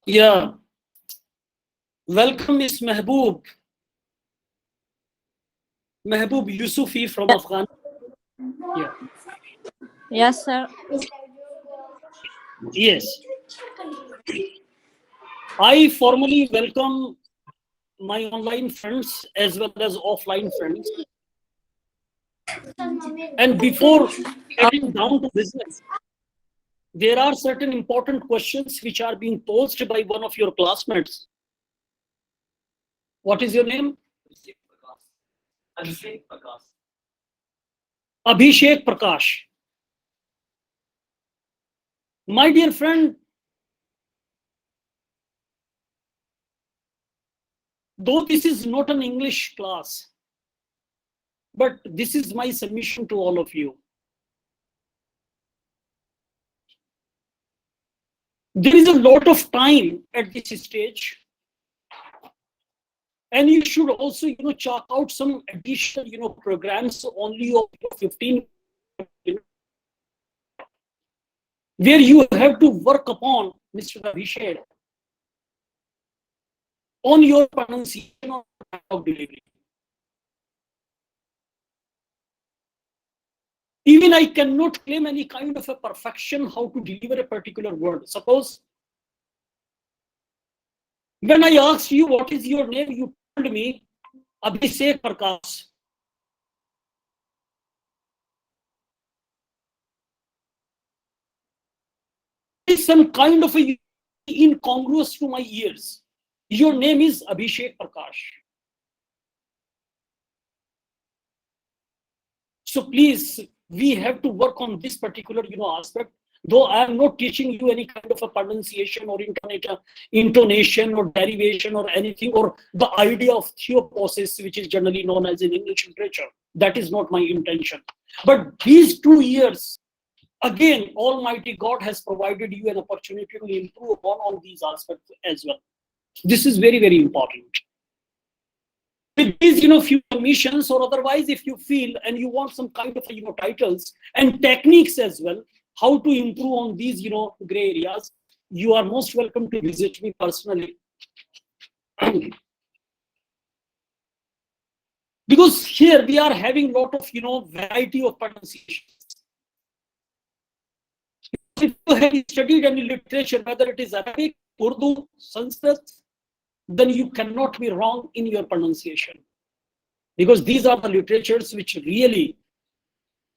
Yeah. Welcome, Miss Mehboob Yusufi from Afghanistan. Yeah. Yes, sir. Yes. I formally welcome my online friends as well as offline friends. And before getting down to business, there are certain important questions which are being posed by one of your classmates. What is your name? Abhishek Prakash. My dear friend, though this is not an English class, but this is my submission to all of you. There is a lot of time at this stage, and you should also, chalk out some additional, programs only of 15, where you have to work upon, Mr. Abhishek, on your pronunciation of delivery. Even I cannot claim any kind of a perfection how to deliver a particular word. Suppose when I asked you what is your name, you told me Abhishek Prakash. Is some kind of a incongruous to my ears. Your name is Abhishek Prakash. So please, we have to work on this particular, aspect. Though I am not teaching you any kind of a pronunciation or intonation or derivation or anything, or the idea of theoposis, which is generally known as in English literature. That is not my intention. But these 2 years, again, Almighty God has provided you an opportunity to improve upon all these aspects as well. This is very, very important. With these, few missions, or otherwise, if you feel and you want some kind of, titles and techniques as well, how to improve on these, gray areas, you are most welcome to visit me personally. Because here we are having a lot of, variety of pronunciations. If you have studied any literature, whether it is Arabic, Urdu, Sanskrit, then you cannot be wrong in your pronunciation. Because these are the literatures which really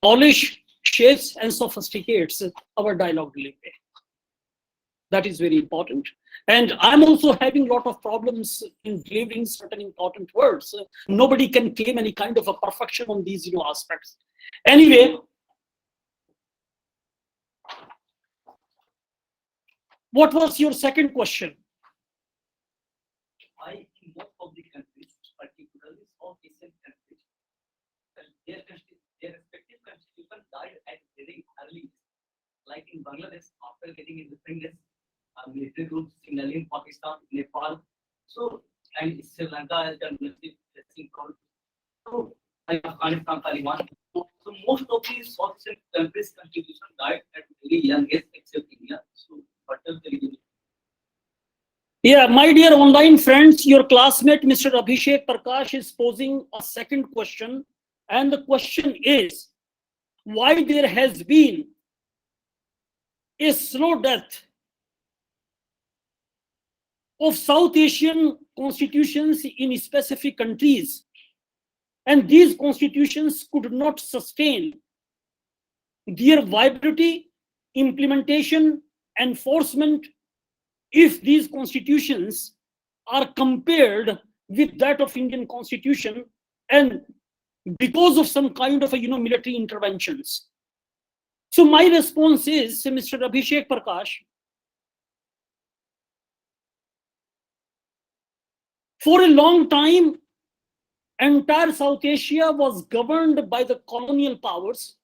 polish, shapes, and sophisticates our dialogue delivery. That is very important. And I'm also having a lot of problems in delivering certain important words. Nobody can claim any kind of a perfection on these, aspects. Anyway, what was your second question? Why in most of the countries, particularly South Asian countries, their respective constitution died at very early, like in Bangladesh, after getting independence, military groups, similarly in Pakistan, Nepal, so and Sri Lanka has done massive testing called. So Afghanistan, Taliban. So most of these South Asian countries' constitution died at very young age, except India. So what is the reason? Yeah, my dear online friends, your classmate, Mr. Abhishek Prakash, is posing a second question. And the question is, why there has been a slow death of South Asian constitutions in specific countries, and these constitutions could not sustain their viability, implementation, enforcement, if these constitutions are compared with that of Indian Constitution, and because of some kind of military interventions. So my response is, Mr. Abhishek Prakash, for a long time, entire South Asia was governed by the colonial powers.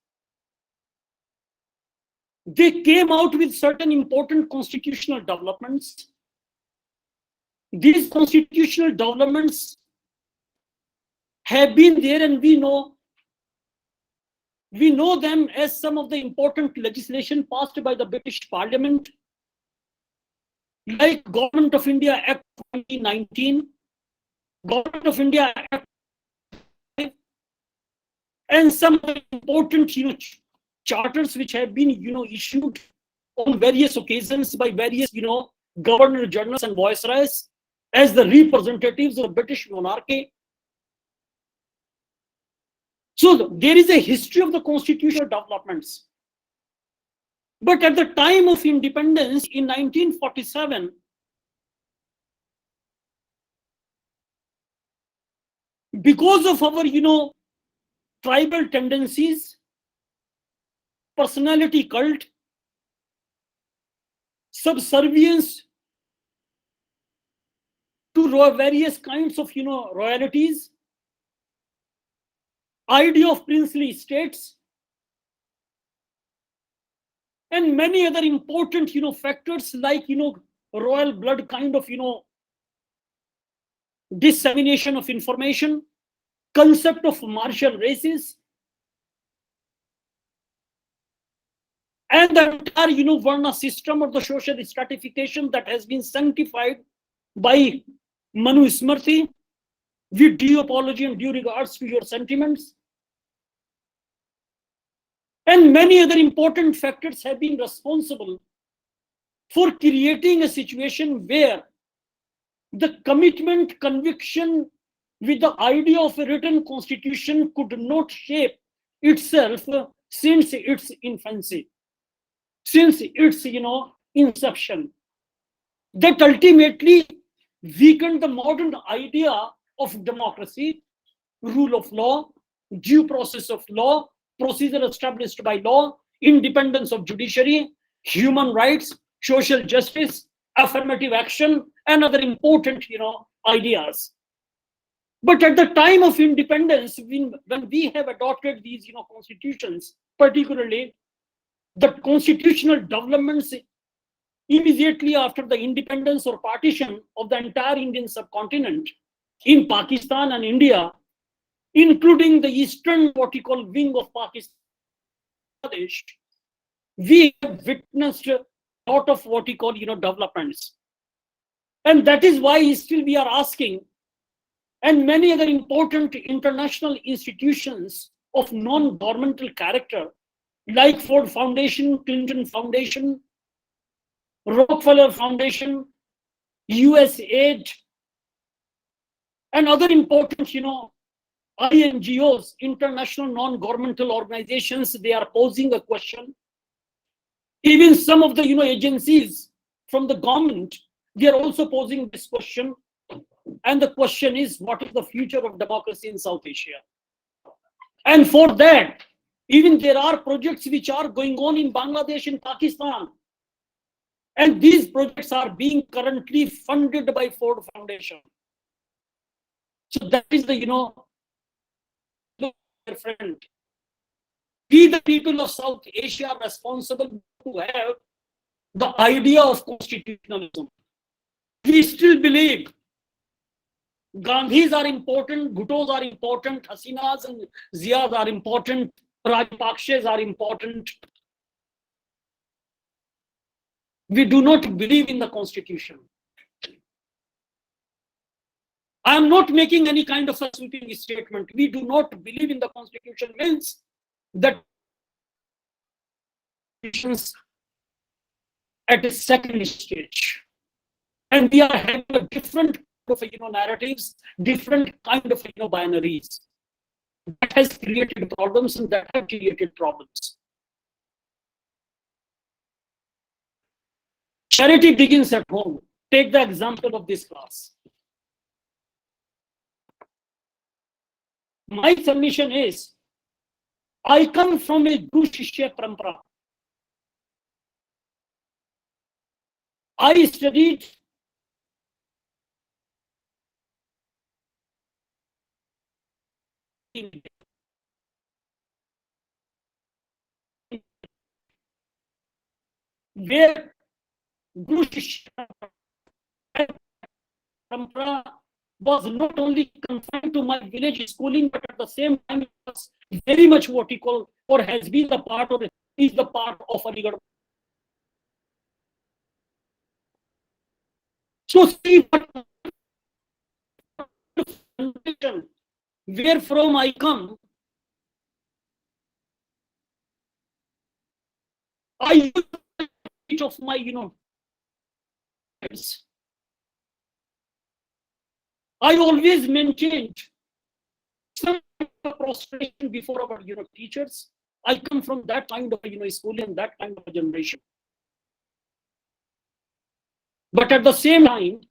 They came out with certain important constitutional developments. These constitutional developments have been there, and we know them as some of the important legislation passed by the British Parliament. like Government of India Act 2019, Government of India Act, and some important, charters which have been, issued on various occasions by various, governor generals and viceroys as the representatives of British monarchy. So there is a history of the constitutional developments. But at the time of independence in 1947, because of our, tribal tendencies, personality cult, subservience to various kinds of, royalties, idea of princely states, and many other important, factors like, royal blood kind of, dissemination of information, concept of martial races, and the entire, Varna system or the social stratification that has been sanctified by Manu Smriti, with due apology and due regards to your sentiments. And many other important factors have been responsible for creating a situation where the commitment, conviction with the idea of a written constitution could not shape itself since its infancy, since its, inception. That ultimately weakened the modern idea of democracy, rule of law, due process of law, procedure established by law, independence of judiciary, human rights, social justice, affirmative action, and other important, ideas. But at the time of independence, when we have adopted these, constitutions, particularly the constitutional developments immediately after the independence or partition of the entire Indian subcontinent in Pakistan and India, including the eastern, what you call, wing of Pakistan, we have witnessed a lot of what you call, developments. And that is why still we are asking, and many other important international institutions of non-governmental character, like Ford Foundation, Clinton Foundation, Rockefeller Foundation, USAID, and other important, INGOs, international non-governmental organizations, they are posing a question. Even some of the, agencies from the government, they are also posing this question. And the question is, what is the future of democracy in South Asia? And for that, even there are projects which are going on in Bangladesh and Pakistan. And these projects are being currently funded by Ford Foundation. So that is the, friend. We, the people of South Asia, are responsible to have the idea of constitutionalism. We still believe Gandhis are important, Bhuttos are important, Hasinas and Zias are important, Rajapakshes are important. We do not believe in the constitution. I am not making any kind of a sweeping statement. We do not believe in the constitution means that at a second stage. And we are having a different of narratives, different kind of binaries. That has created problems and that have created problems. Charity begins at home. Take the example of this class. My submission is, I come from a Guru Shishya Parampara. I studied where Guru Shishya Parampara was not only confined to my village schooling, but at the same time it was very much what you call, or has been the part, or is the part of Aligarh. So see what where from I come. I use of my, I always maintained some prostration before our, teachers. I come from that kind of, schooling and that kind of generation. But at the same time,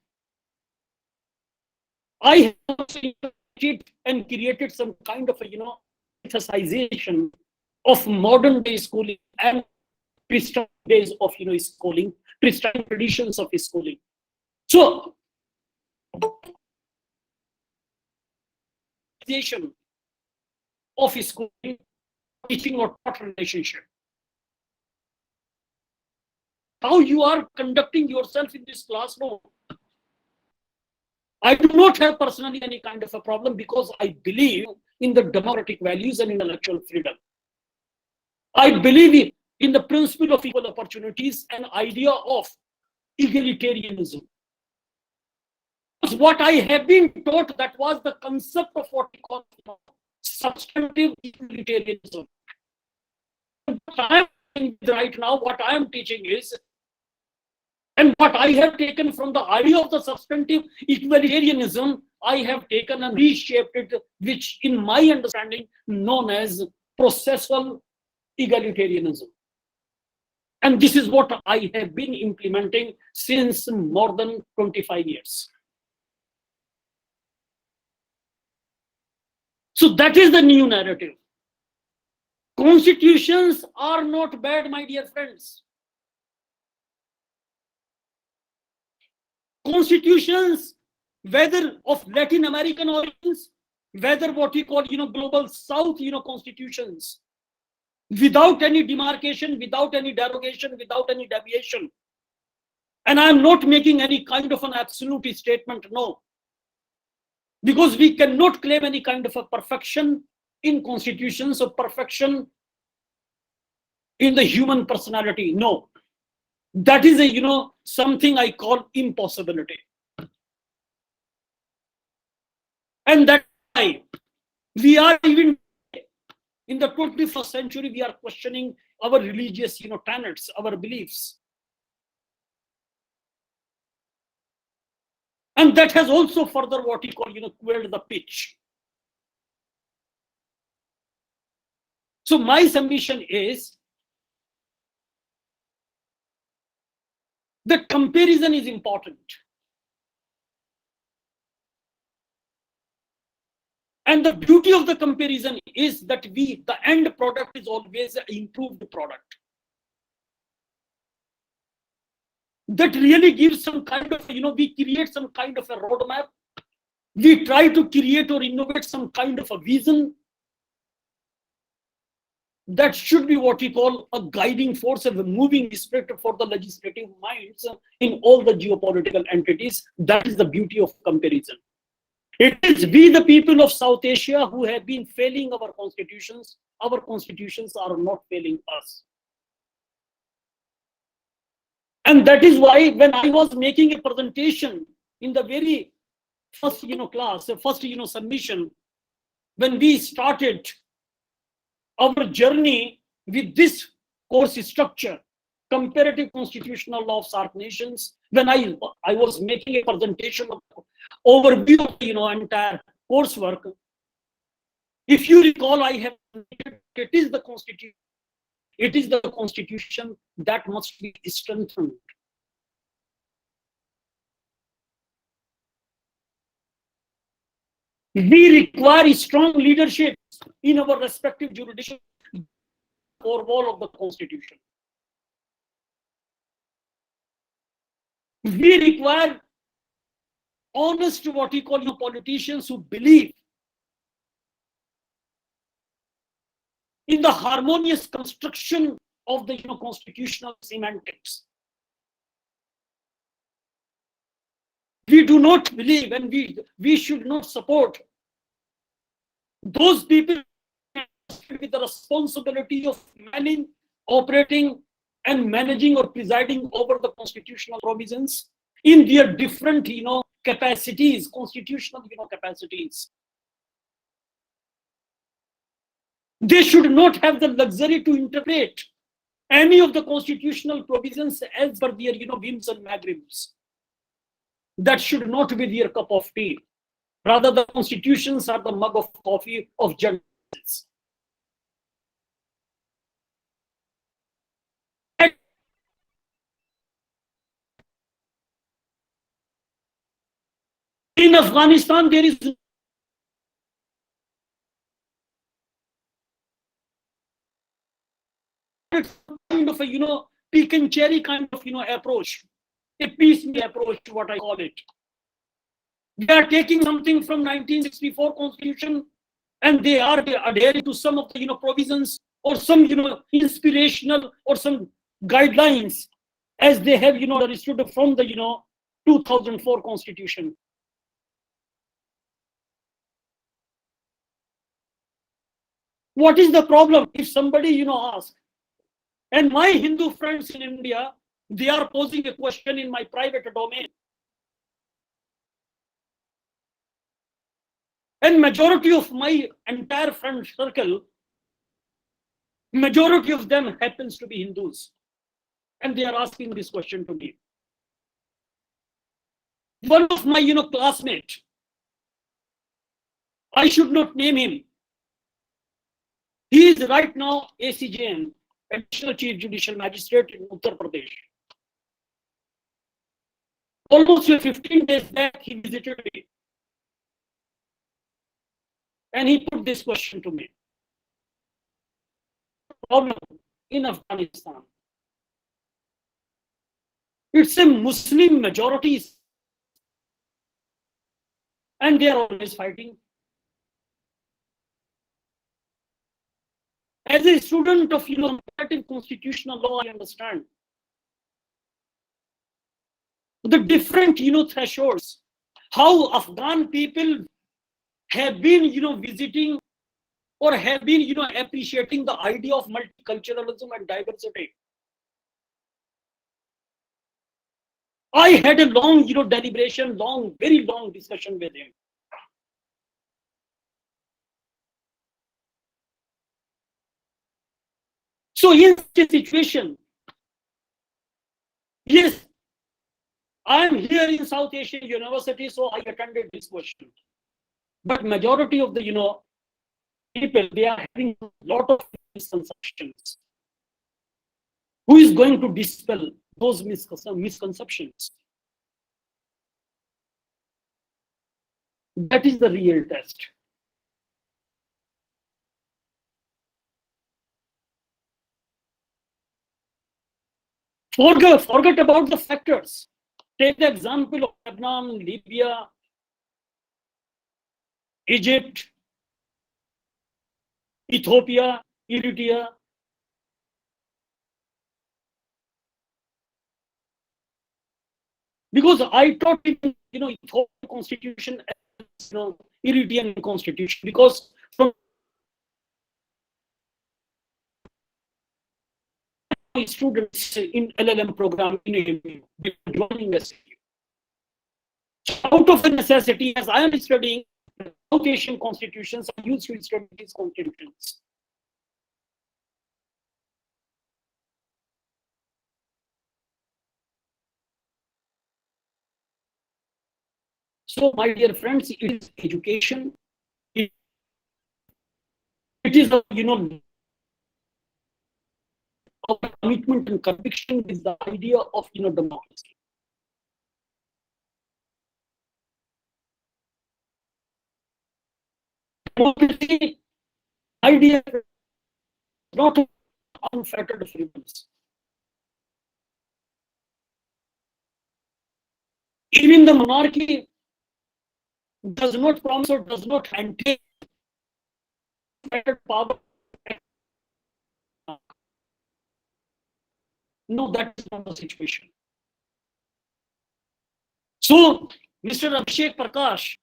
I have and created some kind of a, emphasization of modern day schooling and Christian days of, schooling, Christian traditions of schooling. So, of schooling, teaching or taught relationship. How you are conducting yourself in this classroom. I do not have personally any kind of a problem because I believe in the democratic values and intellectual freedom. I believe in the principle of equal opportunities and idea of egalitarianism. What I have been taught, that was the concept of what we call substantive egalitarianism. Right now, what I am teaching is, and what I have taken from the idea of the substantive egalitarianism, I have taken and reshaped it, which in my understanding known as processual egalitarianism. And this is what I have been implementing since more than 25 years. So that is the new narrative. Constitutions are not bad, my dear friends. Constitutions, whether of Latin American origins, whether what we call, global South, constitutions, without any demarcation, without any derogation, without any deviation. And I'm not making any kind of an absolute statement, no. Because we cannot claim any kind of a perfection in constitutions or perfection in the human personality, no. That is a, something I call impossibility. And that's why we are even in the 21st century, we are questioning our religious, tenets, our beliefs. And that has also further what we call, quelled the pitch. So my submission is that comparison is important. And the beauty of the comparison is that the end product is always an improved product. That really gives some kind of, we create some kind of a roadmap. We try to create or innovate some kind of a vision that should be what we call a guiding force and a moving spirit for the legislative minds in all the geopolitical entities. That is the beauty of comparison. It is we, the people of South Asia, who have been failing our constitutions. Our constitutions are not failing us. And that is why when I was making a presentation in the very first, class, first, submission, when we started our journey with this course structure, comparative constitutional law of SAARC nations, when I was making a presentation of overview of entire coursework. If you recall, I have it is the constitution. It is the constitution that must be strengthened. We require strong leadership in our respective jurisdictions for all of the constitution. We require honest, what we call politicians who believe in the harmonious construction of the constitutional semantics. We do not believe, and we should not support those people with the responsibility of manning, operating, and managing or presiding over the constitutional provisions in their different, capacities, constitutional, capacities. They should not have the luxury to interpret any of the constitutional provisions as per their, whims and vagaries. That should not be their cup of tea. Rather, the constitutions are the mug of coffee of judges. In Afghanistan, there is kind of a, pick and cherry kind of, approach, a piecemeal approach to what I call it. They are taking something from 1964 Constitution and they are adhering to some of the, provisions or some, inspirational or some guidelines as they have, understood from the, 2004 Constitution. What is the problem? If somebody, asks, and my Hindu friends in India, they are posing a question in my private domain. And majority of my entire friend circle, majority of them happens to be Hindus. And they are asking this question to me. One of my, classmates, I should not name him. He is right now ACJM, Additional Chief Judicial Magistrate in Uttar Pradesh. Almost 15 days back, he visited me. And he put this question to me. Problem in Afghanistan. It's a Muslim majority. And they are always fighting. As a student of, comparative constitutional law, I understand the different, thresholds, how Afghan people have been, visiting or have been, appreciating the idea of multiculturalism and diversity. I had a long, deliberation, very long discussion with him. So in this situation, yes, I am here in South Asian University, so I attended this question. But majority of the, people, they are having a lot of misconceptions. Who is going to dispel those misconceptions? That is the real test. Forget about the factors. Take the example of Lebanon, Libya, Egypt, Ethiopia, Eritrea. Because I taught in, Ethiopian constitution, Eritrean constitution, because from students in LLM program in AMU, joining us. Out of a necessity, as I am studying South Asian constitutions, I used to study these constitutions. So, my dear friends, it is education. It is a, our commitment and conviction with the idea of, democracy. Democracy idea is not unfettered freedoms. Even the monarchy does not promise or does not entail power. No, that is not the situation. So, Mr. Abhishek Prakash,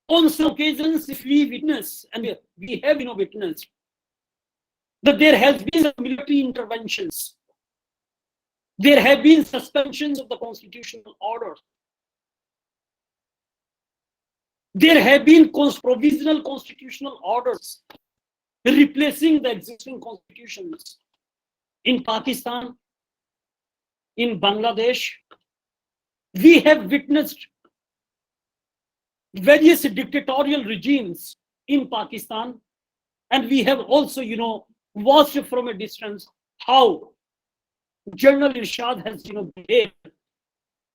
on some occasions, if we witness, and we have witnessed, that there has been some military interventions There have been suspensions of the constitutional order. There have been provisional constitutional orders replacing the existing constitutions in Pakistan, in Bangladesh. We have witnessed various dictatorial regimes in Pakistan, and we have also, watched from a distance how General Irshad has, behaved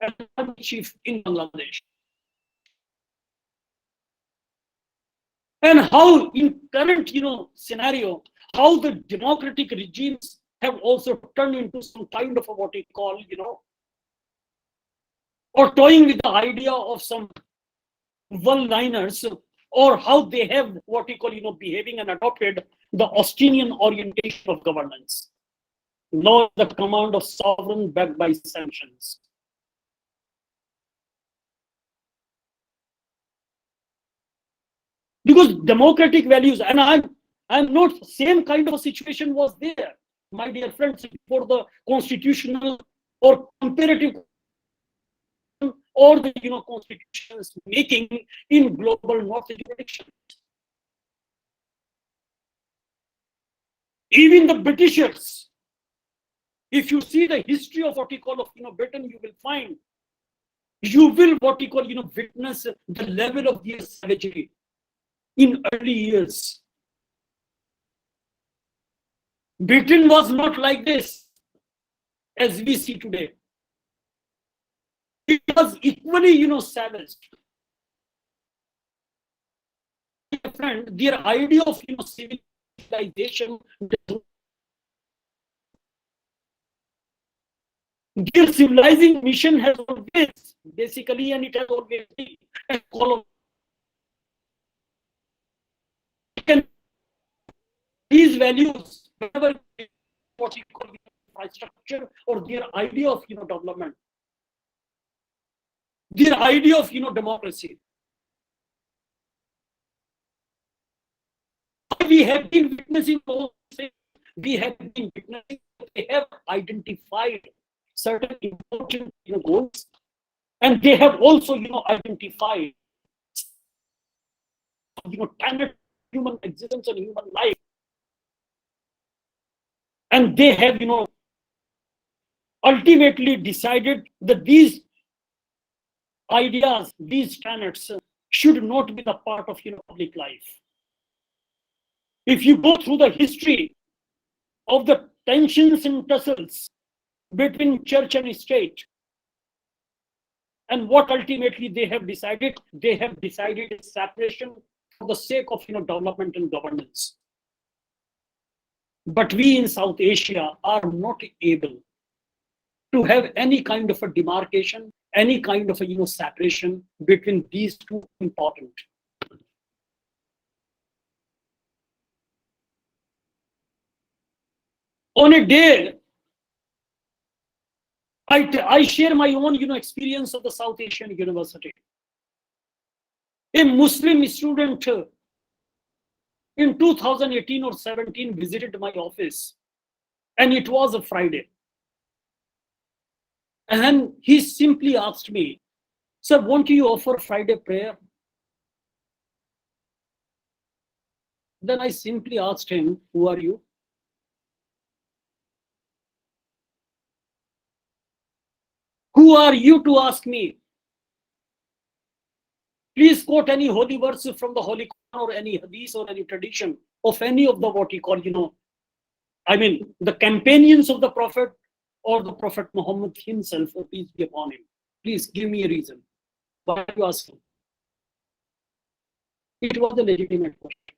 as army chief in Bangladesh, and how in current, scenario, how the democratic regimes have also turned into some kind of a, what we call, or toying with the idea of some one-liners, or how they have what we call, behaving and adopted the Austinian orientation of governance. Law the command of sovereign backed by sanctions. Because democratic values, and I'm not, same kind of a situation was there, my dear friends, for the constitutional or comparative or the constitutions making in global north jurisdictions. Even the Britishers, if you see the history of what we call of Britain, you will find, you will what we call witness the level of their savagery in early years. Britain was not like this as we see today. It was equally savage. Friend, their idea of civilization, their civilizing mission has always basically, and it has always been a colony. These values, whatever what you call infrastructure or their idea of development, their idea of democracy. We have been witnessing, we have been witnessing, they have identified certain important goals, and they have also identified standard human existence and human life, and they have ultimately decided that these ideas, these standards should not be the part of public life. If you go through the history of the tensions and tussles between church and state, and what ultimately they have decided a separation for the sake of development and governance. But we in South Asia are not able to have any kind of a demarcation, any kind of a separation between these two important. On a day, I share my own experience of the South Asian University. A Muslim student in 2018 or 17 visited my office, and it was a Friday. And then he simply asked me, "Sir, won't you offer Friday prayer?" Then I simply asked him, "Who are you?" Who are you to ask me? Please quote any holy verse from the Holy Quran or any hadith or any tradition of any of the what you call, the companions of the Prophet or the Prophet Muhammad himself, or peace be upon him. Please give me a reason. Why are you asking? It was a legitimate question.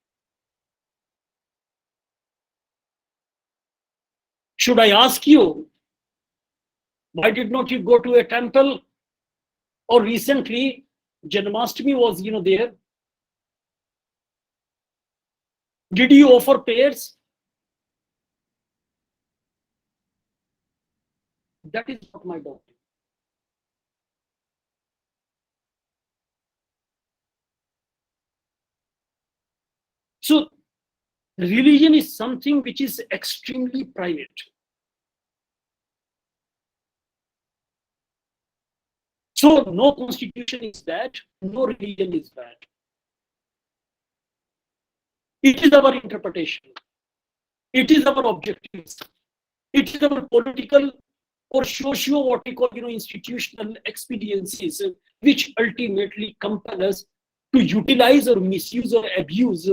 Should I ask you, why did not you go to a temple? Or recently, Janmashtami was, there. Did you offer prayers? That is not my doctrine. So, religion is something which is extremely private. So no constitution is bad, no religion is bad. It is our interpretation. It is our objectives. It is our political or socio what we call institutional experiences which ultimately compel us to utilize or misuse or abuse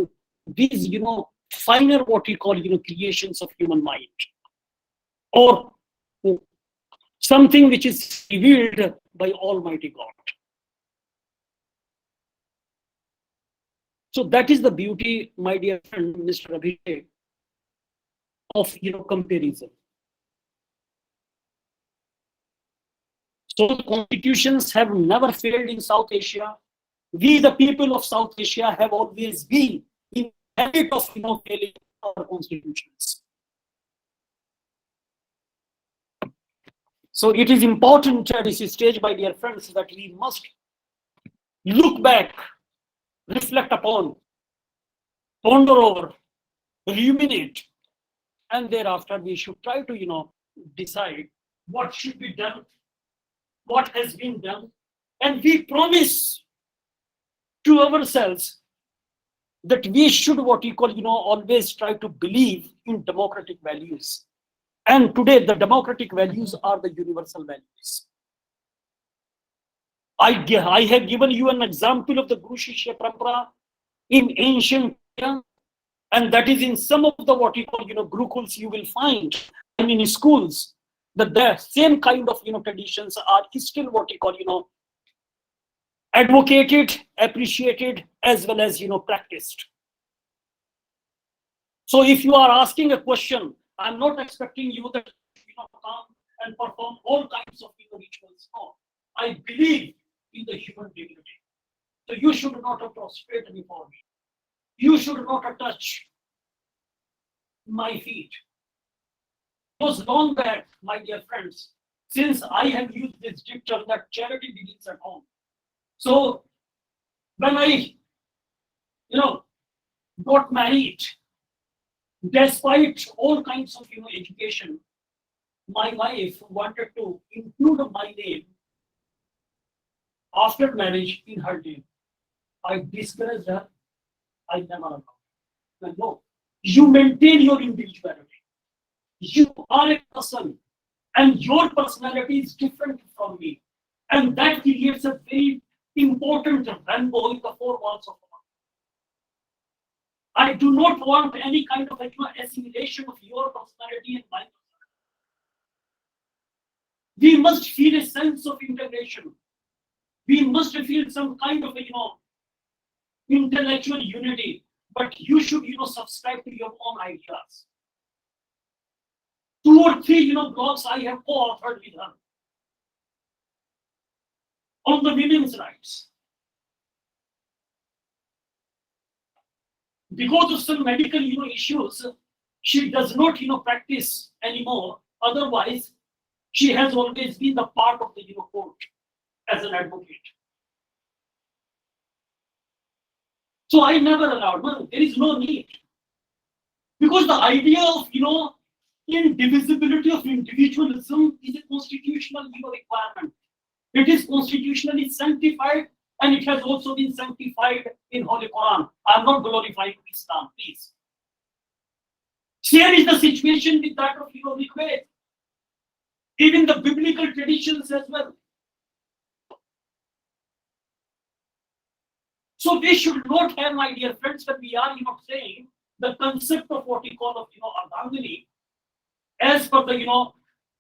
these finer what we call creations of human mind, or something which is revealed by Almighty God. So that is the beauty, my dear friend, Mr. Abhishek, of comparison. So the constitutions have never failed in South Asia. We, the people of South Asia, have always been in habit of failing our constitutions. So it is important at this stage, my dear friends, that we must look back, reflect upon, ponder over, ruminate, and thereafter we should try to decide what should be done, what has been done, and we promise to ourselves that we should what we call always try to believe in democratic values. And today the democratic values are the universal values. I have given you an example of the Guru Shishya Parampara in ancient India, and that is in some of the what you call gurukuls you will find, and in schools, that the same kind of traditions are still what you call advocated, appreciated, as well as practiced. So if you are asking a question, I'm not expecting you that come and perform all kinds of rituals. No, I believe in the human dignity. So you should not prostrate before me. You should not touch my feet. It was long back, my dear friends, since I have used this dictum that charity begins at home. So when I got married, despite all kinds of education, my wife wanted to include my name after marriage in her name. I discouraged her. I never allowed. No, you maintain your individuality. You are a person, and your personality is different from me, and that creates a very important rainbow in the four walls of our. I do not want any kind of assimilation of your personality and my personality. We must feel a sense of integration. We must feel some kind of intellectual unity, but you should subscribe to your own ideas. 2 or 3 blogs I have co-authored with her on the women's rights. Because of some medical issues, she does not practice anymore. Otherwise, she has always been the part of the court as an advocate. So I never allowed. No, there is no need, because the idea of indivisibility of individualism is a constitutional requirement. It is constitutionally sanctified, and it has also been sanctified in Holy Quran. I am not glorifying Islam, please. Same is the situation with that of Rigveda. Even the biblical traditions as well. So we should not have, my dear friends, when we are saying the concept of what we call of Ardhangani, as per the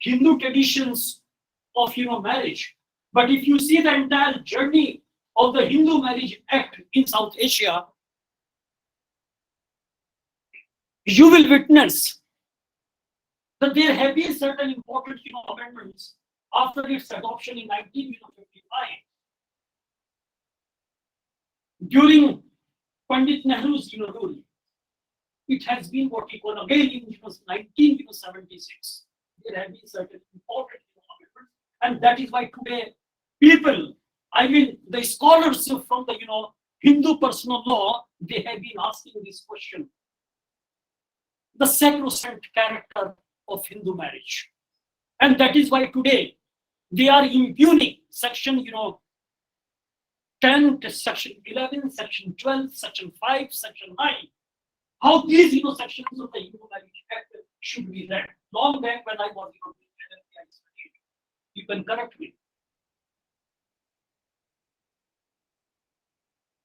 Hindu traditions of marriage. But if you see the entire journey of the Hindu Marriage Act in South Asia, you will witness that there have been certain important amendments after its adoption in 1955. During Pandit Nehru's rule, it has been what we call again in 1976. There have been certain important amendments, and that is why today people, I mean the scholars from the Hindu personal law, they have been asking this question: the sacrosanct character of Hindu marriage, and that is why today They are impugning section, 10 to section 11, section 12, section 5, section 9. How these, sections of the Human Rights Act should be read. Long back when I was, you can correct me.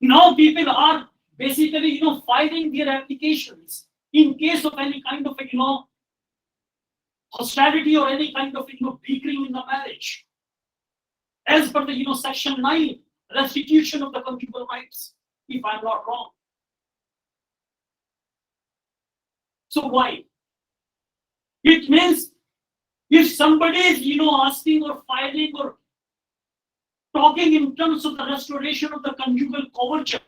Now people are basically, filing their applications in case of any kind of, hostility or any kind of, bickering in the marriage. As per the, section 9, restitution of the conjugal rights, if I'm not wrong. So why? It means if somebody is, asking or filing or talking in terms of the restoration of the conjugal coverture,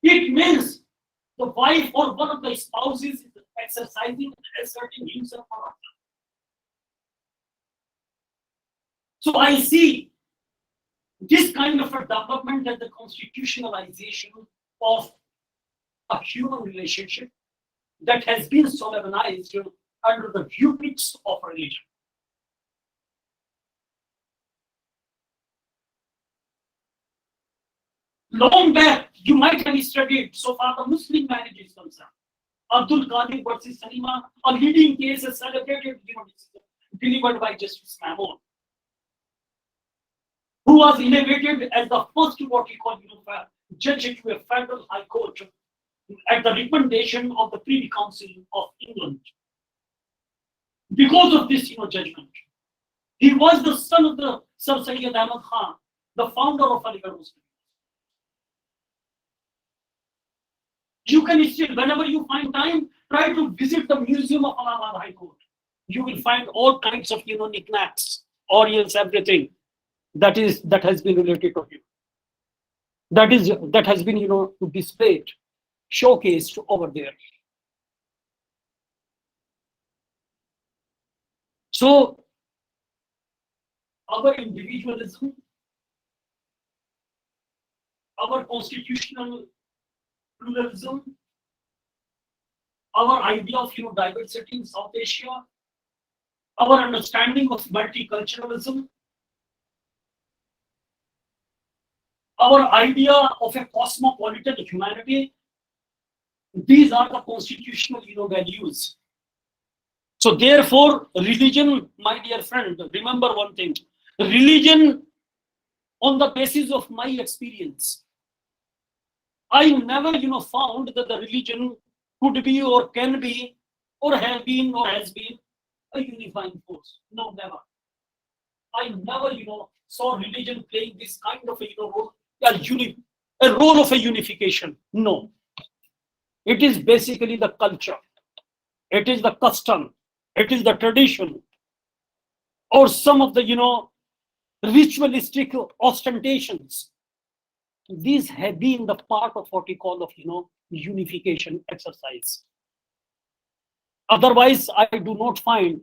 it means the wife or one of the spouses is exercising and asserting himself or her. So I see this kind of a development as the constitutionalization of a human relationship that has been solemnized under the rubrics of religion. Long back, you might have studied, so far the Muslim marriage is concerned. Abdul Qadir versus Salima, a leading case is celebrated, delivered by Justice Mammon, who was elevated as the first what we call judge to a federal high court at the recommendation of the Privy Council of England. Because of this judgment, he was the son of the Sir Sayyid Ahmad Khan, the founder of Aligarh Muslim. You can still, whenever you find time, try to visit the Museum of Allahabad High Court. You will find all kinds of knickknacks, Orients, everything that has been related to him. That has been displayed, showcased over there. So our individualism, our constitutional pluralism, our idea of diversity in South Asia, our understanding of multiculturalism, our idea of a cosmopolitan humanity, these are the constitutional values. So therefore, religion, my dear friend, remember one thing, religion, on the basis of my experience, I never found that the religion could be or can be or have been or has been a unifying force. No, never. I never saw religion playing this kind of role, a role of a unification. No. It is basically the culture. It is the custom. It is the tradition. Or some of the ritualistic ostentations. These have been the part of what we call of unification exercise. Otherwise, I do not find,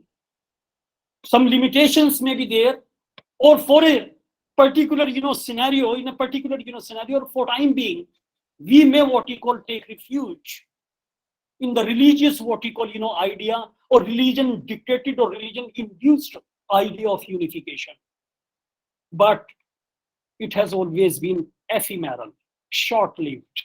some limitations may be there, or for a particular scenario, in a particular scenario, for time being, we may what we call take refuge in the religious what we call idea, or religion dictated or religion induced idea of unification. But it has always been ephemeral, short-lived.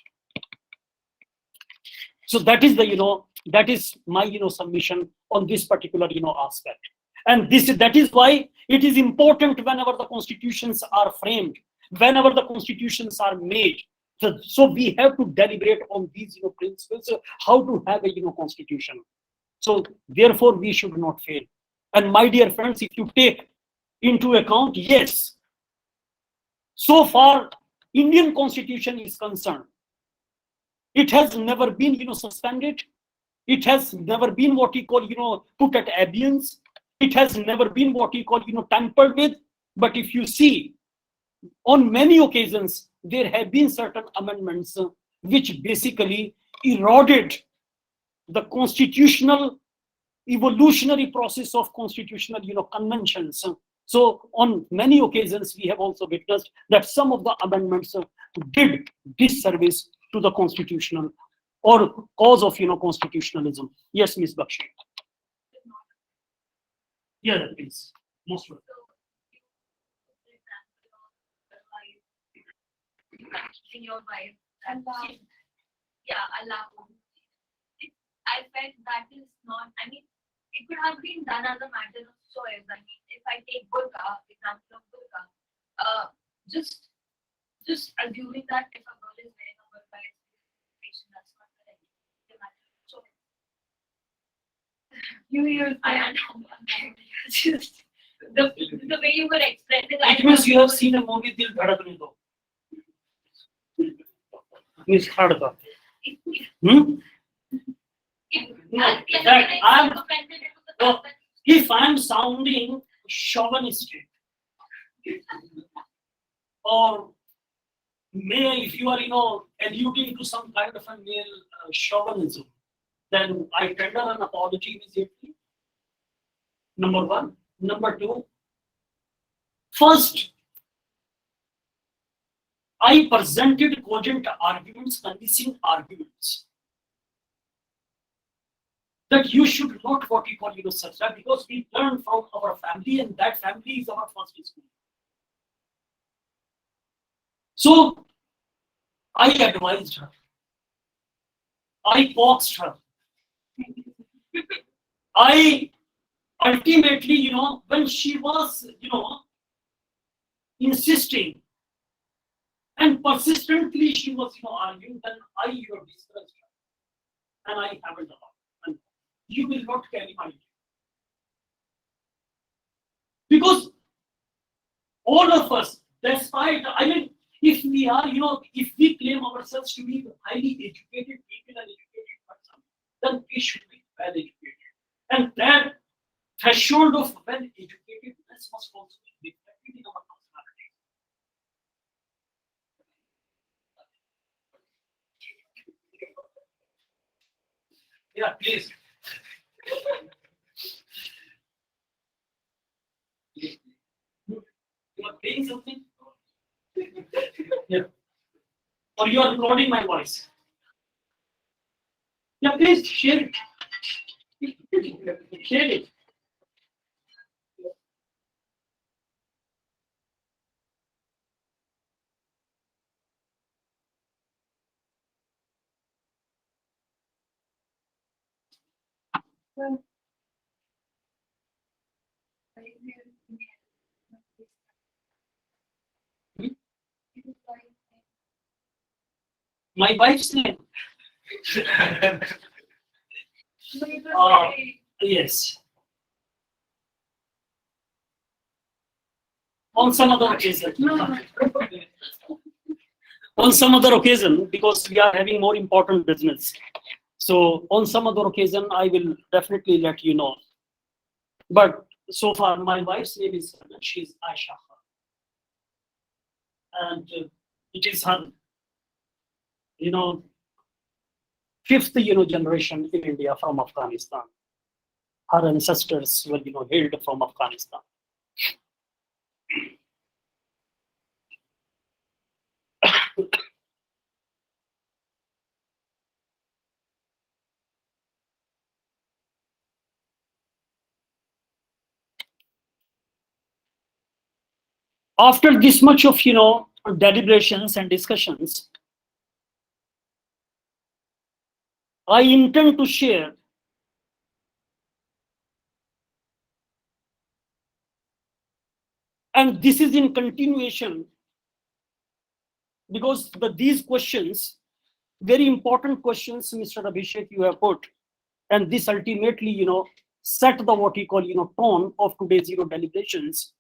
So that is that is my submission on this particular aspect. And that is why it is important whenever the constitutions are framed, whenever the constitutions are made. So we have to deliberate on these principles, how to have a constitution. So therefore we should not fail. And my dear friends, if you take into account, yes, so far Indian constitution is concerned, it has never been suspended. It has never been what we call put at abeyance. It has never been what we call tampered with. But if you see, on many occasions there have been certain amendments which basically eroded the constitutional evolutionary process of constitutional conventions. So on many occasions we have also witnessed that some of the amendments did disservice to the constitutional or cause of constitutionalism. Yes, Ms. Bakshi. Yeah, please. Most welcome. in your wife. Yeah, Allah. I felt that is not, I mean, it could have been done as a matter of choice. I mean, if I take burqa, example of burqa, just assuming that if a girl is wearing a burqa, it's that's not correct. It's a matter of choice. The way you were expressing, It means you have seen a movie Dil Dhadakne Do. Means Khadka. Hmm? If I'm sounding chauvinistic, or male, if you are, alluding to some kind of a male chauvinism, then I tender an apology immediately. Number one. Number two, first, I presented cogent arguments, convincing arguments, that you should not what we call, subscribe, because we learn from our family, and that family is our first school. So I advised her. I coaxed her. I ultimately, when she was, insisting and persistently she was, arguing, then I discouraged her. And I haven't allowed. And you will not carry my name. Because all of us, despite, if we are, if we claim ourselves to be highly educated people and educated person, then we should be well educated. And that threshold of well educatedness must also be reflected in our personality. Yeah, please. You are saying something? Yeah. Or you are recording my voice? Yeah, please share it. Share it. My wife's name. Yes. On some other occasion. On some other occasion, because we are having more important business. So on some other occasion, I will definitely let you know. But so far, my wife's name is, she's Aisha. And it is her, fifth, generation in India from Afghanistan. Her ancestors were, hailed from Afghanistan. After this much of, deliberations and discussions, I intend to share and this is in continuation, because these questions, very important questions, Mr. Abhishek, you have put, and this ultimately, set the what you call, tone of today's, deliberations.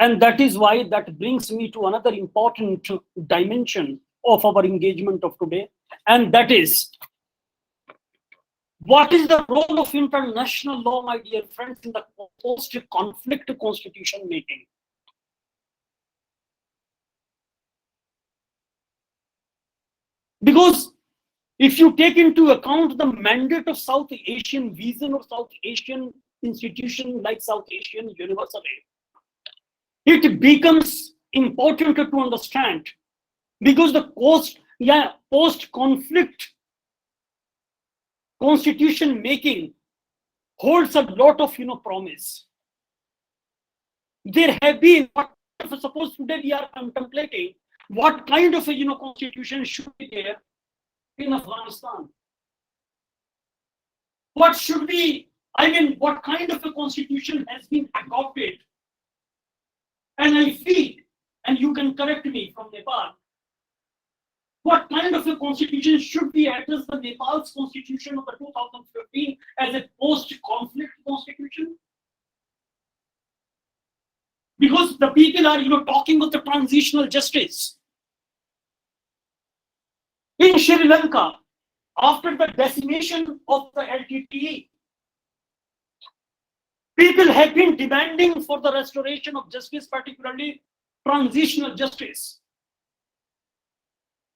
And that is why that brings me to another important dimension of our engagement of today. And that is, what is the role of international law, my dear friends, in the post-conflict constitution making? Because if you take into account the mandate of South Asian vision or South Asian institution like South Asian University, it becomes important to understand, because the post-conflict constitution making holds a lot of promise. There have been, suppose today we are contemplating what kind of a constitution should be there in Afghanistan? What should be, what kind of a constitution has been adopted? And I feel, and you can correct me from Nepal, what kind of a constitution should be address the Nepal's constitution of the 2015 as a post-conflict constitution? Because the people are, talking of the transitional justice. In Sri Lanka, after the decimation of the LTTE, people have been demanding for the restoration of justice, particularly transitional justice.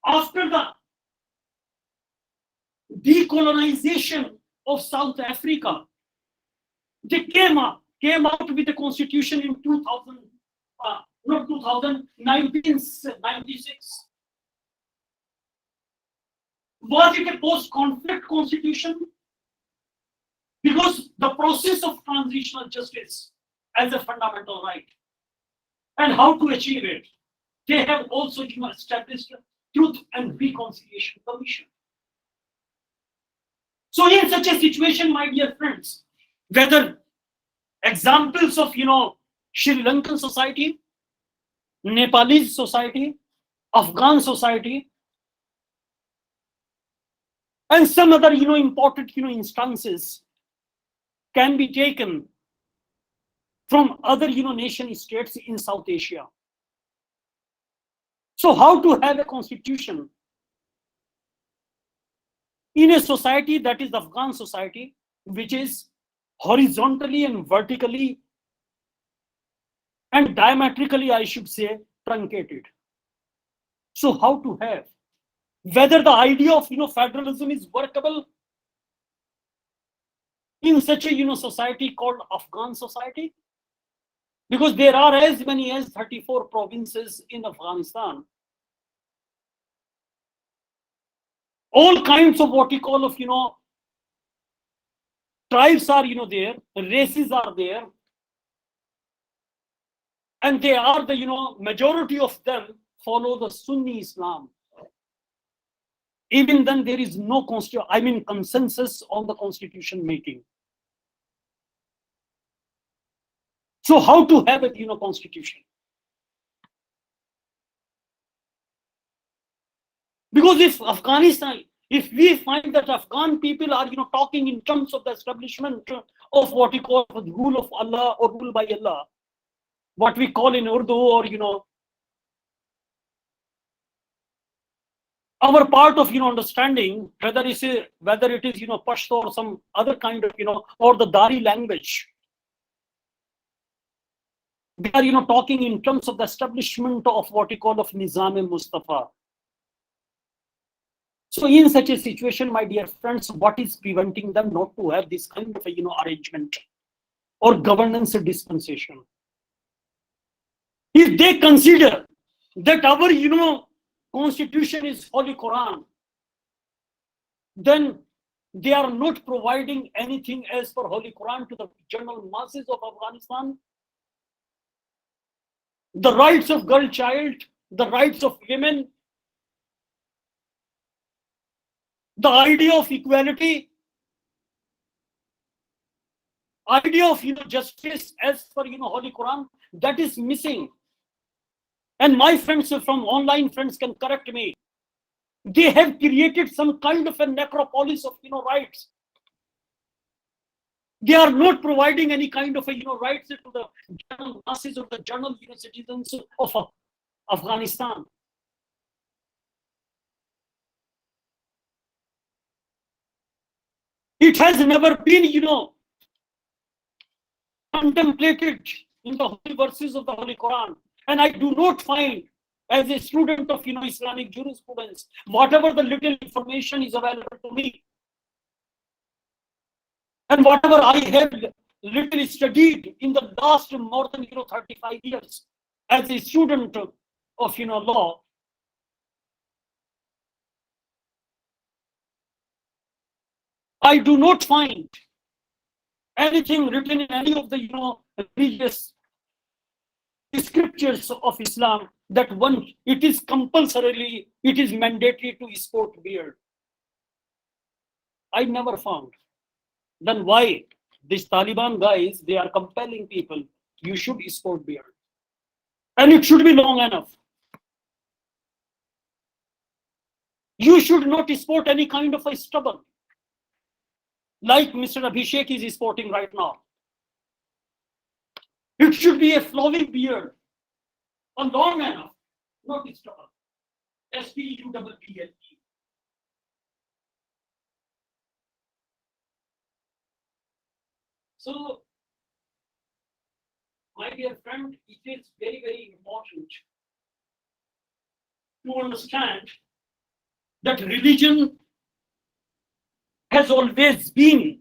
After the decolonization of South Africa, they came out with the constitution in 1996. Was it a post-conflict constitution? Because the process of transitional justice as a fundamental right and how to achieve it, they have also established a Truth and Reconciliation Commission. So in such a situation, my dear friends, whether examples of Sri Lankan society, Nepalese society, Afghan society, and some other important instances can be taken from other nation states in South Asia. So how to have a constitution in a society that is Afghan society, which is horizontally and vertically and diametrically, I should say, truncated. So how to have, whether the idea of federalism is workable in such a society called Afghan society, because there are as many as 34 provinces in Afghanistan. All kinds of what we call of tribes are there, races are there, and they are the majority of them follow the Sunni Islam. Even then, there is no consensus on the constitution making. So how to have a constitution? Because if we find that Afghan people are talking in terms of the establishment of what we call the rule of Allah or rule by Allah, what we call in Urdu or our part of understanding, whether it is Pashto or some other kind of or the Dari language, they are talking in terms of the establishment of what we call of Nizam-e-Mustafa. So in such a situation, my dear friends, what is preventing them not to have this kind of arrangement or governance dispensation? If they consider that our constitution is Holy Quran, then they are not providing anything as per Holy Quran to the general masses of Afghanistan. The rights of girl child, the rights of women, the idea of equality, idea of justice as per Holy Quran, that is missing. And my friends from online friends can correct me. They have created some kind of a necropolis of rights. They are not providing any kind of rights to the general masses or the general citizens of Afghanistan. It has never been contemplated in the holy verses of the Holy Quran. And I do not find, as a student of Islamic jurisprudence, whatever the little information is available to me, and whatever I have literally studied in the last more than 35 years as a student of law, I do not find anything written in any of the religious scriptures of Islam that it is compulsorily, it is mandatory to sport beard. I never found. Then why these Taliban guys, they are compelling people, you should sport beard. And it should be long enough. You should not sport any kind of a stubble, like Mr. Abhishek is sporting right now. It should be a flowing beard, a long enough, not stubble. S-T-U-B-B-L-E. So, my dear friend, it is very, very important to understand that religion has always been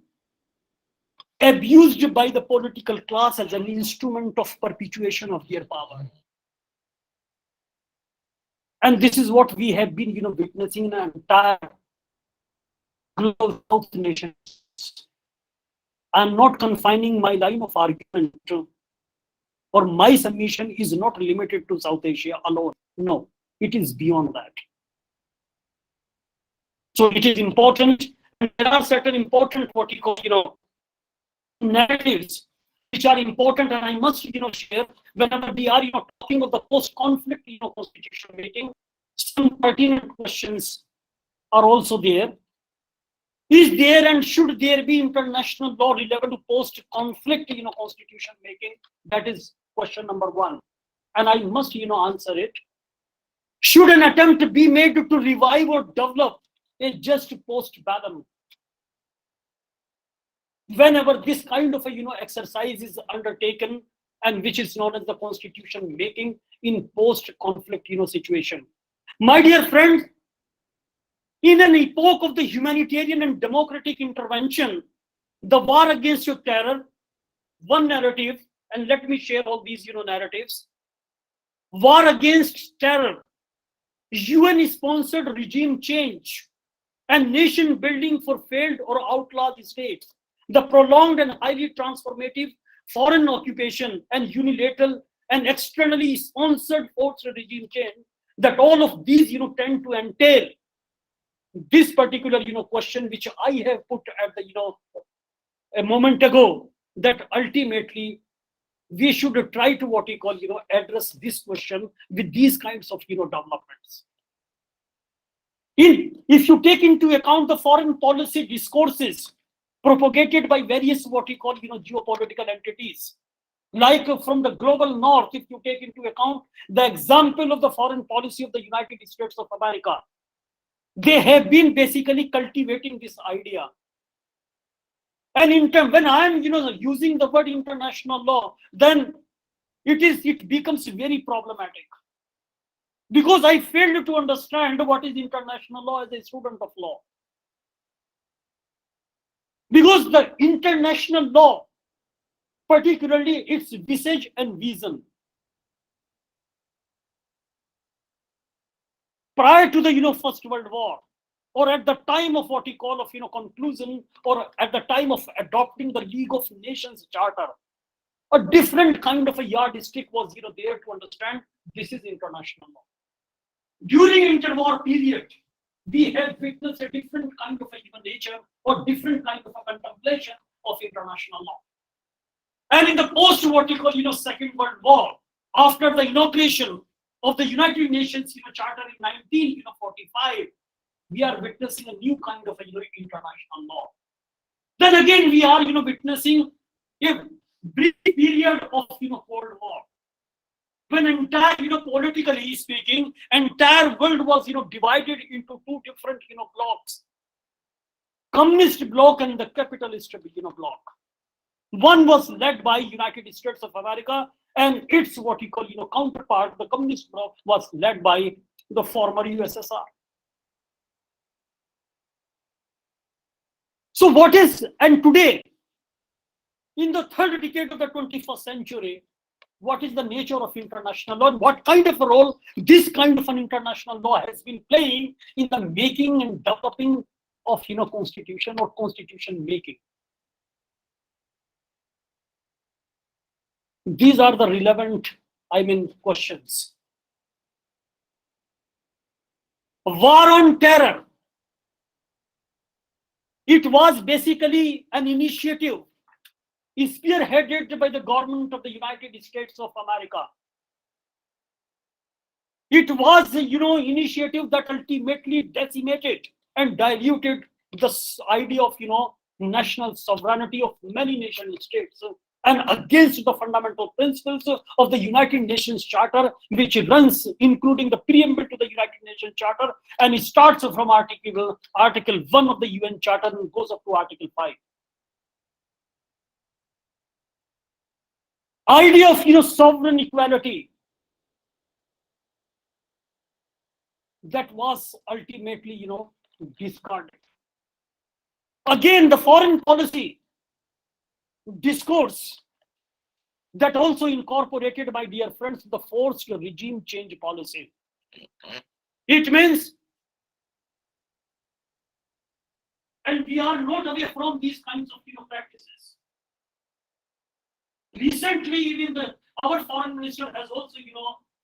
abused by the political class as an instrument of perpetuation of their power. And this is what we have been, witnessing in an entire global South nations. I'm not confining my line of argument, or my submission is not limited to South Asia alone. No, it is beyond that. So it is important, and there are certain important, what you call, narratives which are important, and I must, share whenever we are, talking of the post-conflict, constitution making. Some pertinent questions are also there. Is there and should there be international law relevant to post-conflict, constitution making? That is question number one, and I must, answer it. Should an attempt be made to revive or develop a just post-bellum? Whenever this kind of a exercise is undertaken, and which is known as the constitution making in post-conflict situation. My dear friend, in an epoch of the humanitarian and democratic intervention, the war against terror, one narrative, and let me share all these narratives. War against terror, UN-sponsored regime change, and nation building for failed or outlawed states. The prolonged and highly transformative foreign occupation and unilateral and externally sponsored forced regime change, that all of these tend to entail this particular question which I have put at the a moment ago, that ultimately we should try to what we call address this question with these kinds of developments. If you take into account the foreign policy discourses propagated by various what we call geopolitical entities, like from the global north, if you take into account the example of the foreign policy of the United States of America, they have been basically cultivating this idea. And when I am using the word international law, then it becomes very problematic, because I failed to understand what is international law as a student of law. Because the international law, particularly its visage and vision, prior to the First World War, or at the time of what we call of conclusion, or at the time of adopting the League of Nations Charter, a different kind of a yardstick was there to understand this is international law. During interwar period, we have witnessed a different kind of a human nature, or different kind of a contemplation of international law. And in the post what we call Second World War, after the inauguration of the United Nations Charter in 1945, we are witnessing a new kind of a international law. Then again we are witnessing a brief period of Cold War, when entire politically speaking, entire world was divided into two different blocks: communist bloc and the capitalist bloc. One was led by United States of America, and its what we call counterpart, the communist bloc, was led by the former USSR. So what is, and today, in the third decade of the 21st century, what is the nature of international law, and what kind of a role this kind of an international law has been playing in the making and developing of constitution or constitution making? These are the relevant, questions. war on terror. It was basically an initiative spearheaded by the government of the United States of America. It was, initiative that ultimately decimated and diluted the idea of, national sovereignty of many nation states and against the fundamental principles of the United Nations Charter, which runs, including the preamble to the United Nations Charter, and it starts from Article 1 of the UN Charter and goes up to Article 5. Idea of, sovereign equality, that was ultimately, discarded. Again, the foreign policy discourse that also incorporated, my dear friends, the forced regime change policy. It means, and we are not away from these kinds of, practices. Recently, even our foreign minister has also,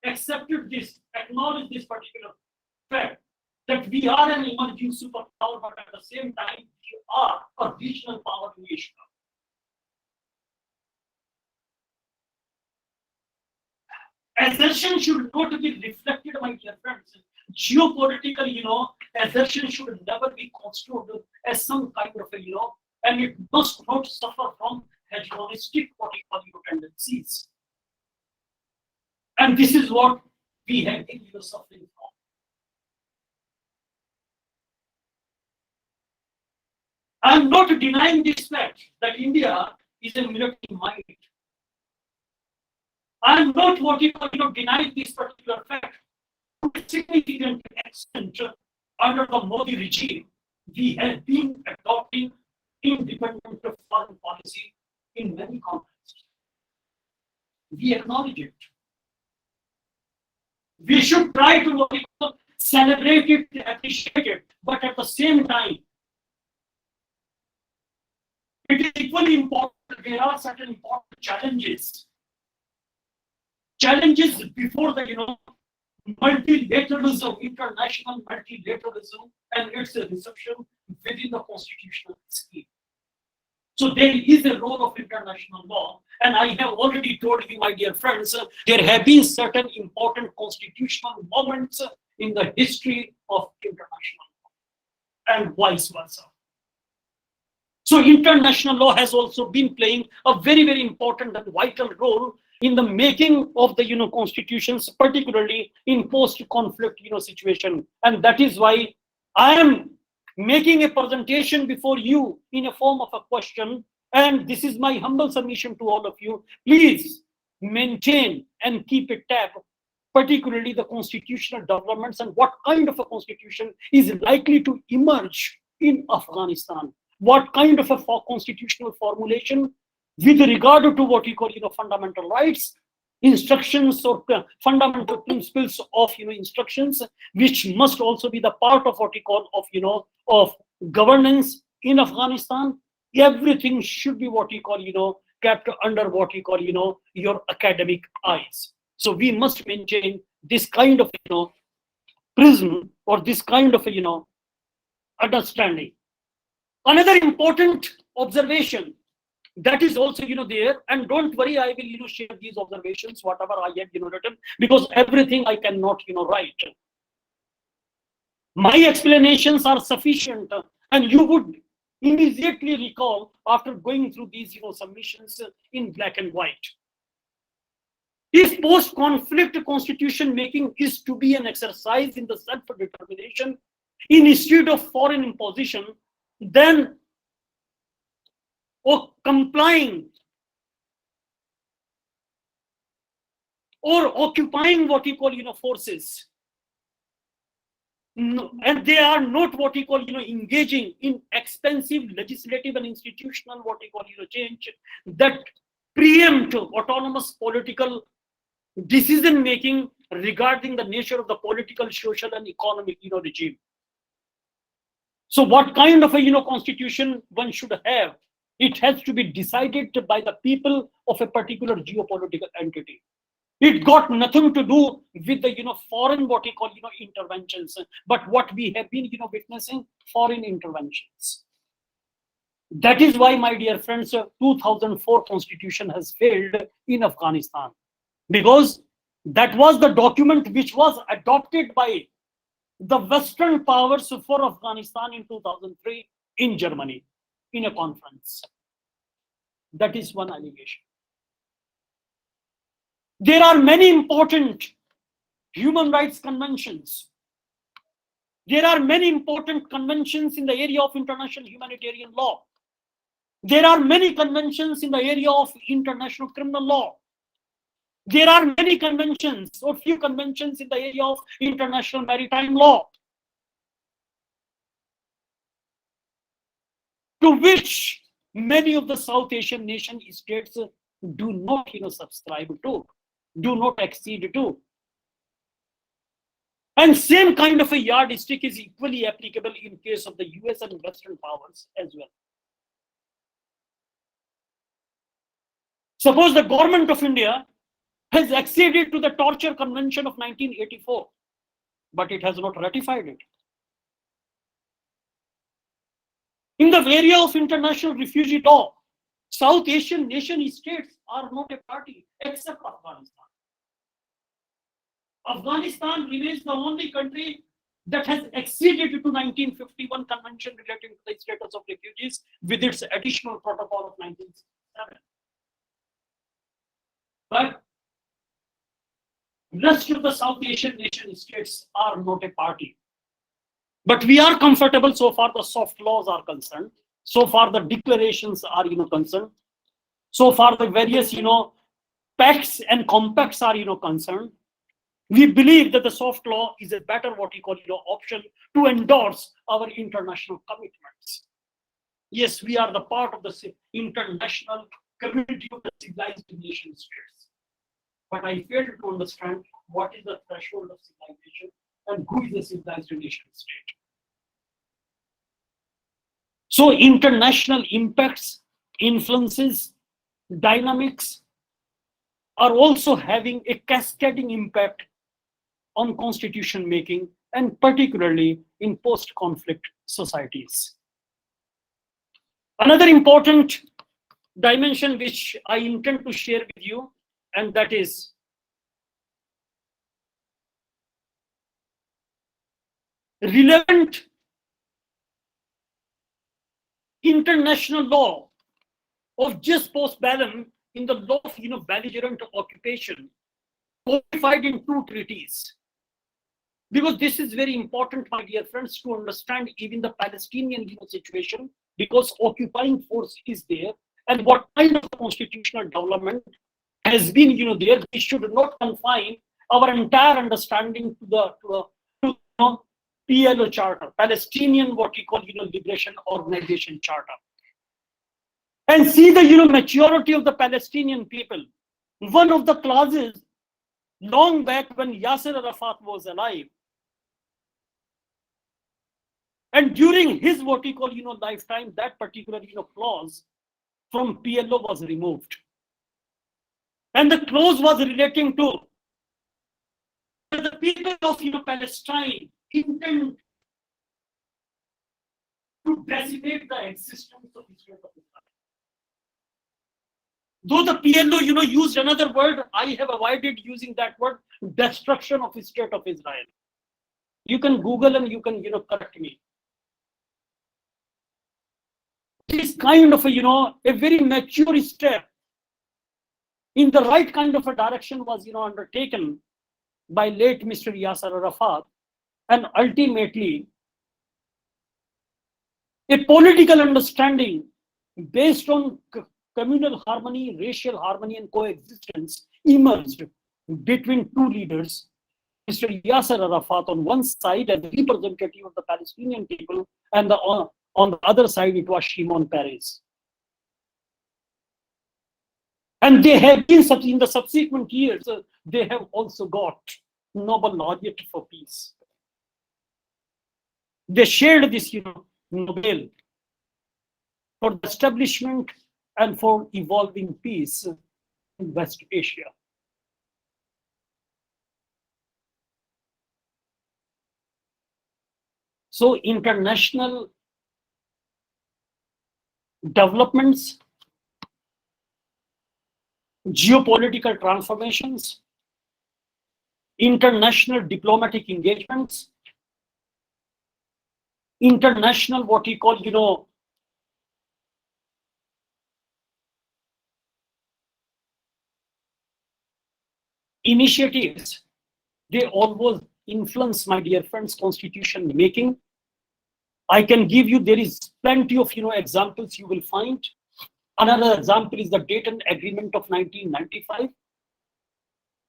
accepted this, acknowledged this particular fact, that we are an emerging superpower, but at the same time, we are a regional power in Asia. Assertion should not be reflected, my dear friends. Geopolitical, assertion should never be construed as some kind of and it must not suffer from hegemonistic tendencies. And this is what we have been suffering from. I'm not denying this fact that India is a military might. I'm not denying this particular fact. To a significant extent, under the Modi regime, we have been adopting independent foreign policy in many contexts. We acknowledge it. We should try to celebrate it, appreciate it, but at the same time, it is equally important. There are certain important challenges. Challenges before the multilateralism, international multilateralism, and its reception within the constitutional scheme. So there is a role of international law, and I have already told you, my dear friends, there have been certain important constitutional moments in the history of international law, and vice versa. So international law has also been playing a very, very important and vital role in the making of the constitutions, particularly in post-conflict situation. And that is why I am making a presentation before you in a form of a question. And this is my humble submission to all of you. Please maintain and keep a tab, particularly the constitutional developments and what kind of a constitution is likely to emerge in Afghanistan. What kind of a constitutional formulation with regard to what you call fundamental rights, instructions, or fundamental principles of instructions, which must also be the part of what you call of governance in Afghanistan. Everything should be what you call kept under what you call your academic eyes. So we must maintain this kind of prism or this kind of understanding. Another important observation that is also there, and don't worry, I will share these observations whatever I have written, because everything I cannot write. My explanations are sufficient, and you would immediately recall after going through these submissions in black and white. If post-conflict constitution making is to be an exercise in the self-determination instead of foreign imposition, then or complying or occupying what you call forces, and they are not what you call engaging in expensive legislative and institutional what you call change that preempt autonomous political decision making regarding the nature of the political, social, and economic regime. So what kind of a constitution one should have? It has to be decided by the people of a particular geopolitical entity. It got nothing to do with the foreign what we call interventions, but what we have been witnessing, foreign interventions. That is why, my dear friends, 2004 constitution has failed in Afghanistan, because that was the document which was adopted by the Western powers for Afghanistan in 2003 in Germany in a conference. That is one allegation. There are many important human rights conventions. There are many important conventions in the area of international humanitarian law. There are many conventions in the area of international criminal law. There are many conventions or few conventions in the area of international maritime law, to which many of the South Asian nation states do not subscribe to, do not accede to. And same kind of a yardstick is equally applicable in case of the US and Western powers as well. Suppose the government of India has acceded to the Torture Convention of 1984, but it has not ratified it. In the area of international refugee law, South Asian nation states are not a party except Afghanistan. Afghanistan remains the only country that has acceded to 1951 convention relating to the status of refugees with its additional protocol of 1967. But rest of the South Asian nation states are not a party. But we are comfortable so far the soft laws are concerned, so far the declarations are concerned, so far the various pacts and compacts are concerned. We believe that the soft law is a better what we call option to endorse our international commitments. Yes, we are the part of the international community of the civilized nation states. But I fail to understand what is the threshold of civilization and who is the civilized nation state. So international impacts, influences, dynamics are also having a cascading impact on constitution making, and particularly in post-conflict societies. Another important dimension which I intend to share with you, and that is relevant international law of jus post bellum in the law of belligerent occupation, codified in 2 treaties. Because this is very important, my dear friends, to understand even the Palestinian situation, because occupying force is there, and what kind of constitutional development has been there. We should not confine our entire understanding to the PLO charter, Palestinian what we call Liberation Organization Charter, and see the maturity of the Palestinian people. One of the clauses long back when Yasser Arafat was alive, and during his what we call lifetime, that particular clause from PLO was removed, and the clause was relating to the people of Palestine intend to decimate the existence of Israel. Though the PLO used another word, I have avoided using that word, destruction of the state of Israel. You can Google and you can correct me. This kind of a very mature step in the right kind of a direction was undertaken by late Mr. Yasser Arafat, and ultimately a political understanding based on communal harmony, racial harmony, and coexistence emerged between 2 leaders, Mr. Yasser Arafat on one side as the representative of the Palestinian people, and on the other side it was Shimon Peres. And they have been, in the subsequent years, they have also got Nobel laureate for peace. They shared this Nobel for the establishment and for evolving peace in West Asia. So international developments, geopolitical transformations, international diplomatic engagements, international what we call, initiatives, they always influence, my dear friends, constitution making. I can give you, there is plenty of examples you will find. Another example is the Dayton Agreement of 1995,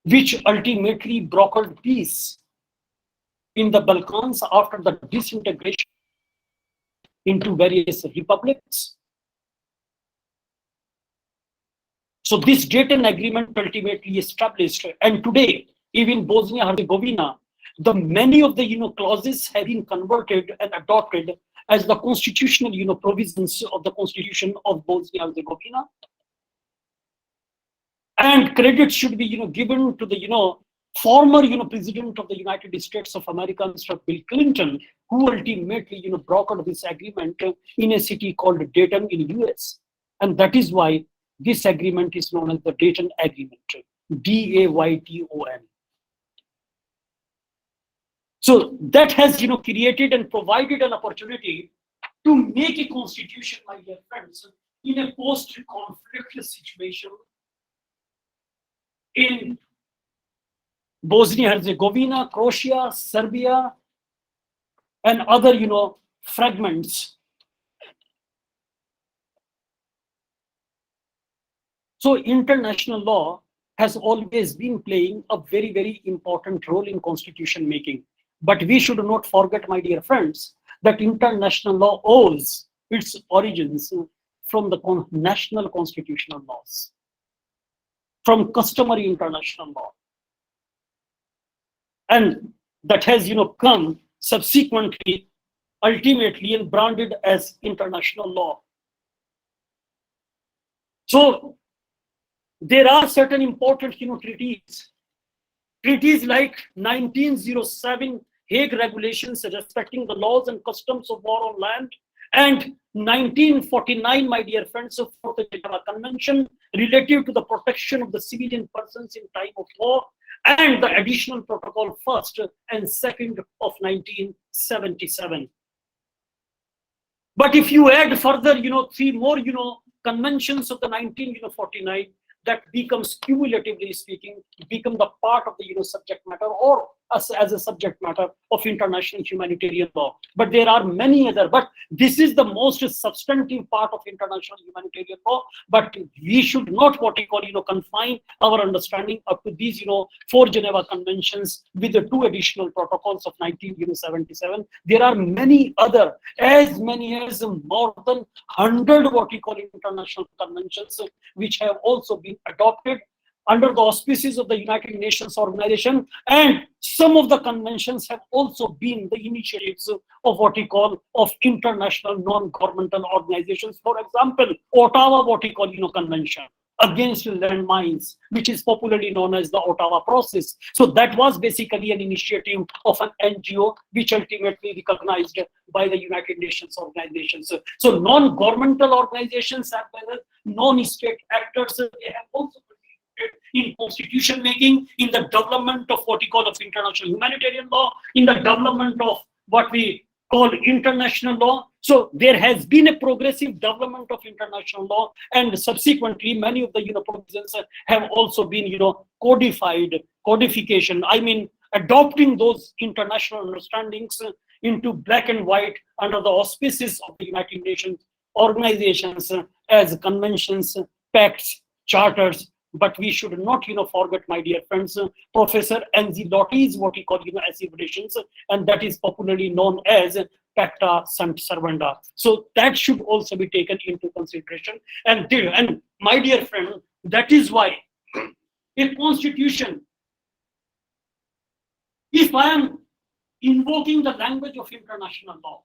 which ultimately brokered peace in the Balkans after the disintegration into various republics. So this Dayton Agreement ultimately established, and today, even Bosnia-Herzegovina, the many of the clauses have been converted and adopted as the constitutional provisions of the Constitution of Bosnia-Herzegovina. And credit should be given to the former President of the United States of America, Mr. Bill Clinton, who ultimately brokered this agreement in a city called Dayton in US. And that is why this agreement is known as the Dayton Agreement, D-A-Y-T-O-N. So that has created and provided an opportunity to make a constitution, my dear friends, in a post-conflict situation in Bosnia-Herzegovina, Croatia, Serbia, and other fragments. So international law has always been playing a very, very important role in constitution making. But we should not forget, my dear friends, that international law owes its origins from the national constitutional laws, from customary international law. And that has come subsequently, ultimately, and branded as international law. So there are certain important treaties. Treaties like 1907 Hague Regulations respecting the laws and customs of war on land, and 1949, my dear friends, of the Geneva Convention relative to the protection of the civilian persons in time of war, and the additional protocol first and second of 1977. But if you add further, three more, conventions of the 1949, that becomes, cumulatively speaking, become the part of the subject matter, or as a subject matter of international humanitarian law. But there are many other, but this is the most substantive part of international humanitarian law. But we should not what we call confine our understanding up to these 4 Geneva Conventions with the 2 additional protocols of 1977. There are many other, as many as more than 100 what we call international conventions, which have also been adopted under the auspices of the United Nations Organization, and some of the conventions have also been the initiatives of what we call of international non-governmental organizations. For example, Ottawa what we call Convention against landmines, which is popularly known as the Ottawa Process. So that was basically an initiative of an NGO, which ultimately recognized by the United Nations Organization. So non-governmental organizations as well as non-state actors, they have also in constitution making, in the development of what we call of international humanitarian law, in the development of what we call international law. So there has been a progressive development of international law, and subsequently many of the provisions have also been codification. I mean, adopting those international understandings into black and white under the auspices of the United Nations organizations as conventions, pacts, charters. But we should not, forget, my dear friends, Professor Anzilotti's what we call, asseverations, and that is popularly known as Pacta Sunt Servanda. So that should also be taken into consideration. And my dear friend, that is why a constitution, if I am invoking the language of international law,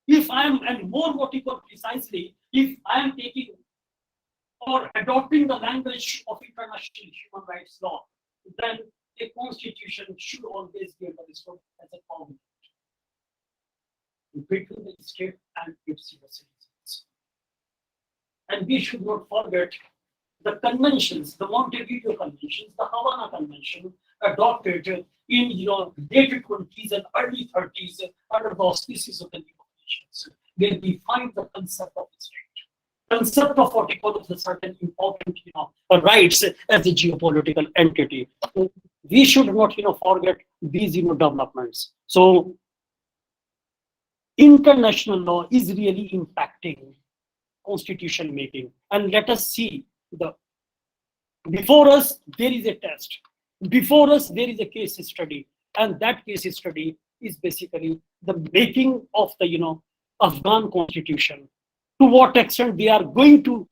if I am, and more what we call precisely, if I am taking or adopting the language of international human rights law, then a constitution should always be understood as a common. between the state and its citizens. And we should not forget the conventions, the Montevideo Conventions, the Havana Convention, adopted in late 20s and early 30s under the auspices of the League of Nations, where we find the concept of state, concept of what we call the certain important rights as a geopolitical entity. So we should not forget these developments. So international law is really impacting constitution making, and let us see before us there is a test, before us there is a case study, and that case study is basically the making of the Afghan constitution, to what extent they are going to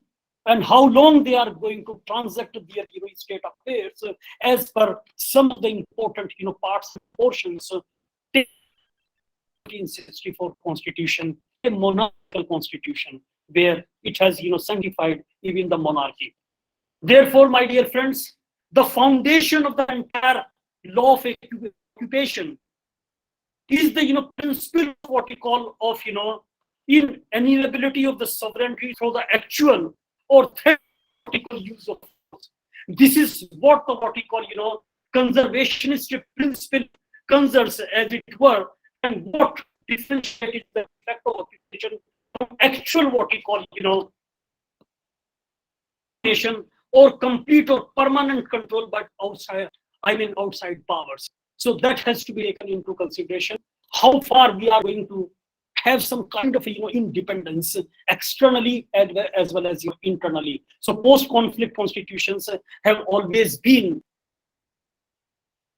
and how long they are going to transact their state affairs as per some of the important parts and portions. 1964 constitution, a monarchical constitution, where it has sanctified even the monarchy. Therefore, my dear friends, the foundation of the entire law of occupation is the principle of what we call of inalienability of the sovereignty through the actual or theoretical use of force. This is what we call conservationist principle conserves, as it were, and what differentiates the effect of occupation from actual what we call nation or complete or permanent control by outside powers. So that has to be taken into consideration. How far we are going to have some kind of independence externally as well as internally. So post-conflict constitutions have always been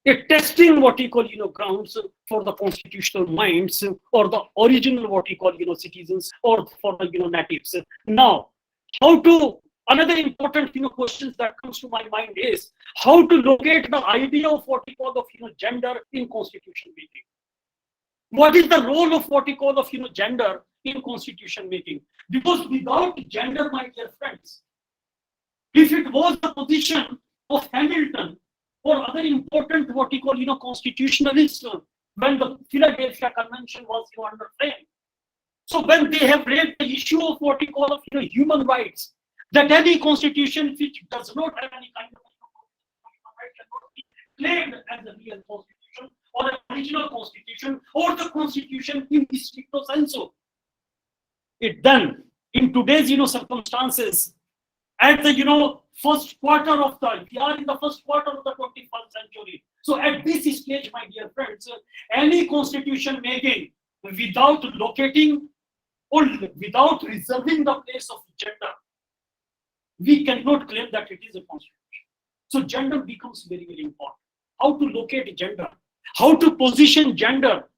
a testing what we call grounds for the constitutional minds or the original what we call citizens or for the natives. Now, how to another important questions that comes to my mind is how to locate the idea of what we call of gender in constitution making. What is the role of what we call of gender in constitution making? Because without gender, my dear friends, if it was the position of Hamilton or other important what we call constitutionalists when the Philadelphia Convention was under frame. So when they have raised the issue of what we call of human rights, that any constitution which does not have any kind of right cannot be claimed as a real constitution or an original constitution or the constitution in the stricto sensu. It then in today's circumstances at the first quarter of we are in the first quarter of the 21st century. So at this stage, my dear friends, any constitution making without locating or without reserving the place of gender, we cannot claim that it is a constitution. So gender becomes very, very important. How to locate gender, how to position gender,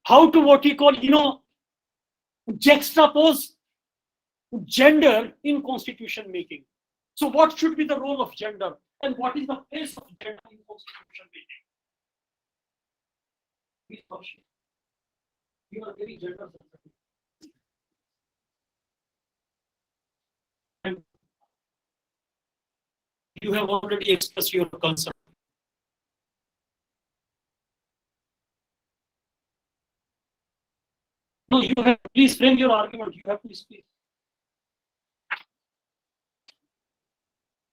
how to what we call juxtapose gender in constitution making. So what should be the role of gender and what is the place of gender in constitution making? You are very gender sensitive. And you have already expressed your concern. No, you have please frame your argument. You have to speak.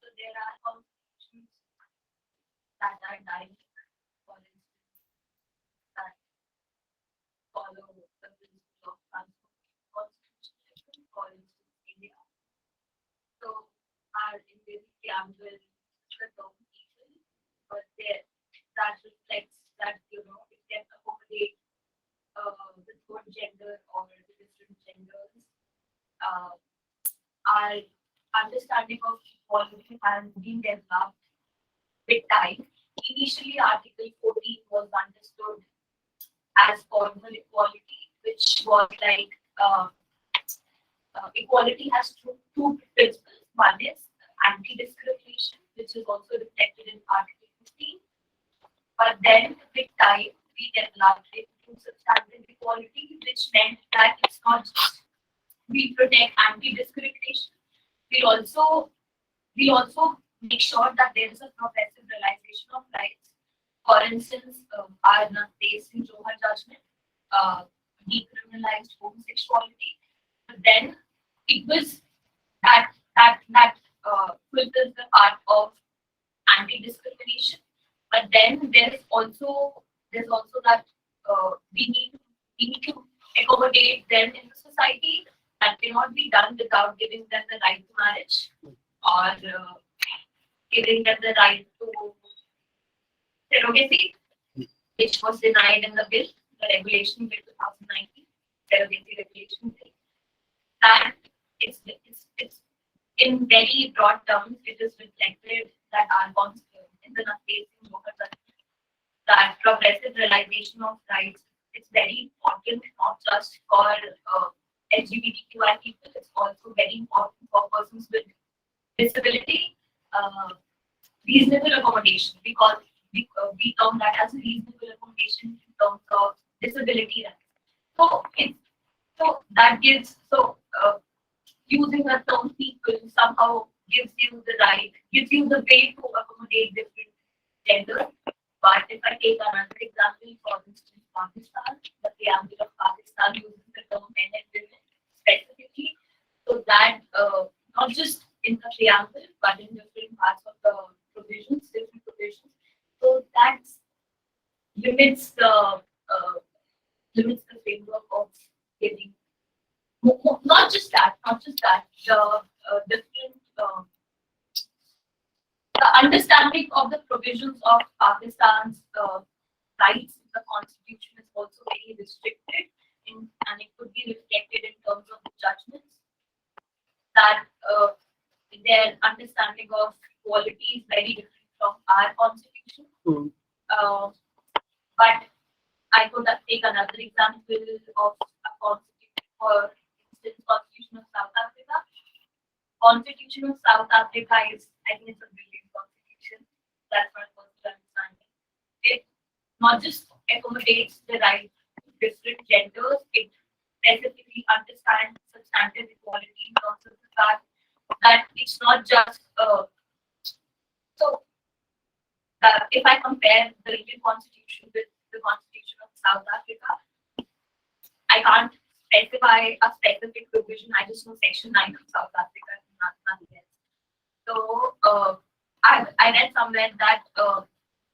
So there are constitutions that are dying, for instance, that follow the principle of constitution, for instance, India. So are in this preamble the term people, but that reflects that it can accommodate the third gender or the different genders. Our understanding of equality has been developed with time. Initially, Article 14 was understood as formal equality, which was like equality has two principles. One is anti-discrimination, which is also reflected in Article 15. But then, with time, we developed it to substantive equality, which meant that it's not just we protect anti-discrimination. We also make sure that there is a progressive realization of rights. For instance, our case in Johar judgment, decriminalized homosexuality. But then it was that fulfills the part of anti-discrimination. But then there's also that we need to accommodate them in the society. That cannot be done without giving them the right to marriage or giving them the right to surrogacy, which was denied in the bill, the regulation bill 2019, surrogacy regulation bill. That it's in very broad terms, it is reflected that our constitution in the that progressive realization of rights is very important, not just for LGBTQI people, it's also very important for persons with disability. Reasonable accommodation, because we term that as reasonable accommodation in terms of disability rights. So that gives using the term people somehow gives you the right, gives you the way to accommodate different genders. But if I take another example, for instance, Pakistan, the preamble of Pakistan uses the term men and women specifically, so that not just in the preamble, but in different parts of the provisions, different provisions. So that limits the framework of giving. Not just that, the different the understanding of the provisions of Pakistan's rights in the constitution is also very restricted, and it could be reflected in terms of the judgments. That their understanding of equality is very different from our constitution. But I could take another example of a constitution, for instance, Constitution of South Africa. Constitution of South Africa is, I think, it's a brilliant constitution. That's my personal understanding. It not just accommodates the right to different genders, it specifically understands substantive equality in terms of the fact that it's not just if I compare the Indian constitution with the constitution of South Africa, I can't specify a specific provision. I just know Section 9 of South Africa, nothing else. So I read somewhere that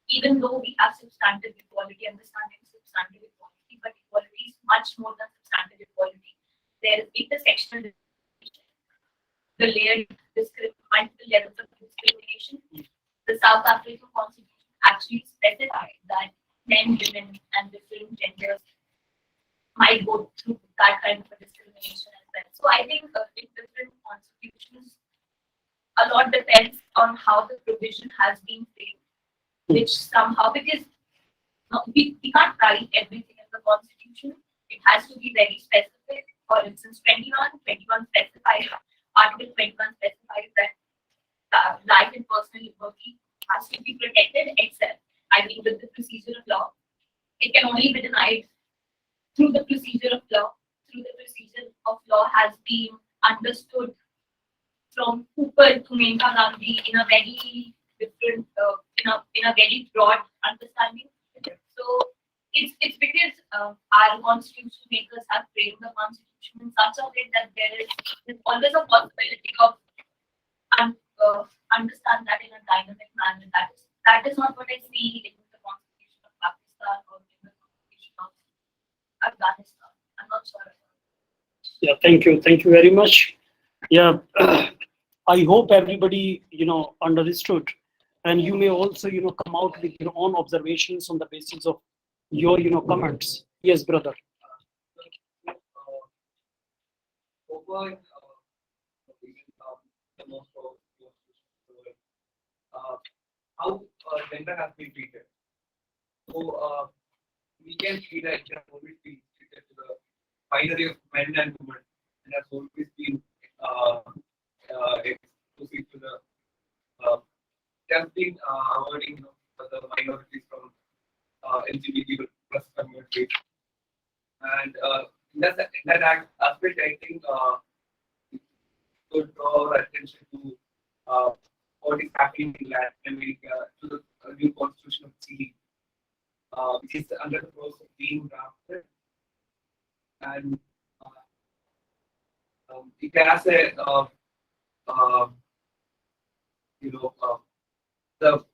even though we have substantive equality, understanding substantive equality, but equality is much more than substantive equality. There is intersectional discrimination, the layered multiple levels of discrimination. The South African constitution actually specified that men, women, and different genders might go through that kind of a discrimination as well. So I think in different constitutions, a lot depends on how the provision has been framed, which somehow, because we can't write everything in the constitution, it has to be very specific. For instance, 21 specifies, Article 21 specifies that life and personal liberty has to be protected, except, I mean, with the procedure of law. It can only be denied through the procedure of law. Through the procedure of law has been understood from Cooper to Menka Gandhi in a very different, in a very broad understanding. So it's because our constitution makers have framed the constitution in such a way that there's always a possibility of understand that in a dynamic manner. That is not what I see in the constitution of Pakistan or in the constitution of Afghanistan. I'm not sure. Yeah, thank you very much. Yeah, I hope everybody understood, and you may also come out with your own observations on the basis of your comments. Yes, brother. Over the most of how gender has been treated. So we can see that it has always been treated to the binary of men and women, and has always been exclusive to the just been avoiding the minorities from LGBT plus community. And in that aspect, I think could draw attention to what is happening in Latin America, to the new constitution of Chile, which is under the process of being drafted. and it has a you know the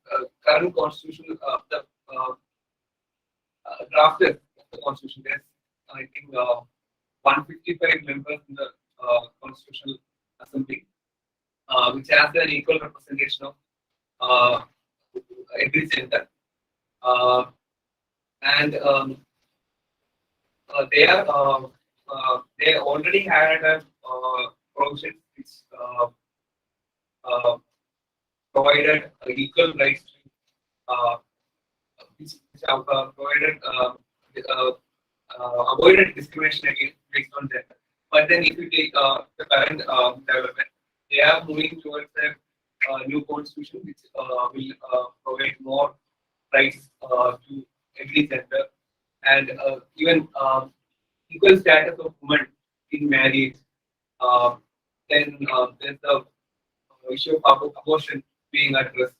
current constitution, the drafted of the constitution. There's I think 155 members in the constitutional assembly, which has an equal representation of every gender, and they already had a provision which provided equal rights to which have provided avoided discrimination against based on gender. But then if you take the current development, they are moving towards a new constitution which will provide more rights to every gender, and even equal status of women in marriage. Then there's the issue of abortion being addressed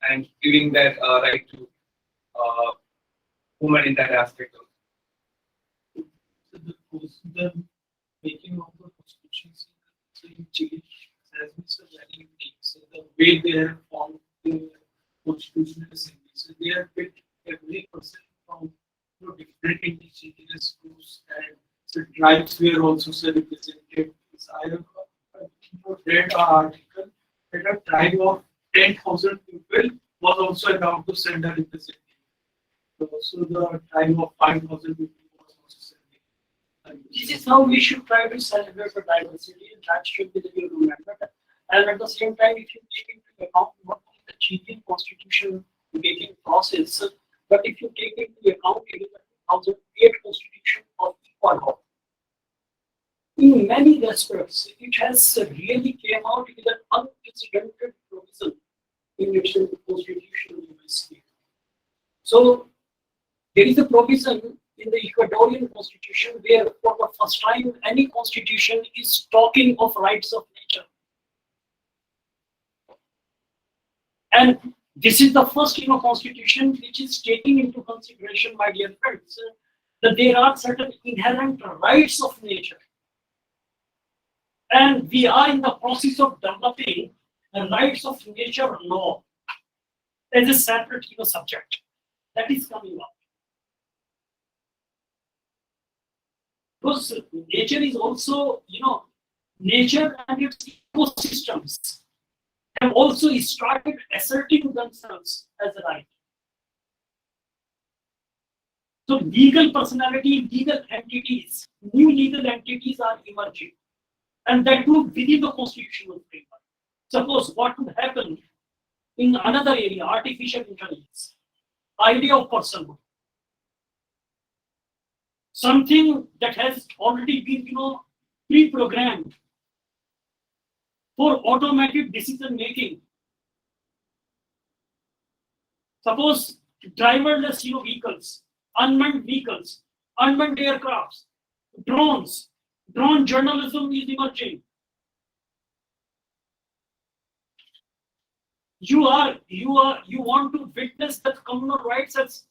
and giving that right to women in that aspect. The making of the constitutions in Chile has been so very unique. So the way they have formed the constitutional assembly, so they have picked every person from different indigenous groups, and so tribes were also represented. So I have read an article that a tribe of 10,000 people was also allowed to send a representative. So the tribe of 5,000 people was also sending. This is how we should try to celebrate the diversity, and that should be the new movement. And at the same time, if you take into account not only the Chilean constitution making process, but if you take into account even the 2008 constitution of Ecuador, in many respects, it has really came out with an unprecedented provision in its constitutional diversity. So there is a provision in the Ecuadorian constitution where for the first time any constitution is talking of rights of nature. And this is the first constitution which is taking into consideration, my dear friends, that there are certain inherent rights of nature. And we are in the process of developing the rights of nature law as a separate subject that is coming up. Because nature is also, nature and its ecosystems have also started asserting themselves as a right. So legal personality, legal entities, new legal entities are emerging. And that too within the constitutional framework. Suppose what would happen in another area, artificial intelligence, idea of personhood. Something that has already been, pre-programmed for automated decision making. Suppose driverless, vehicles, unmanned aircrafts, drones. Drone journalism is emerging. You want to witness that communal rights has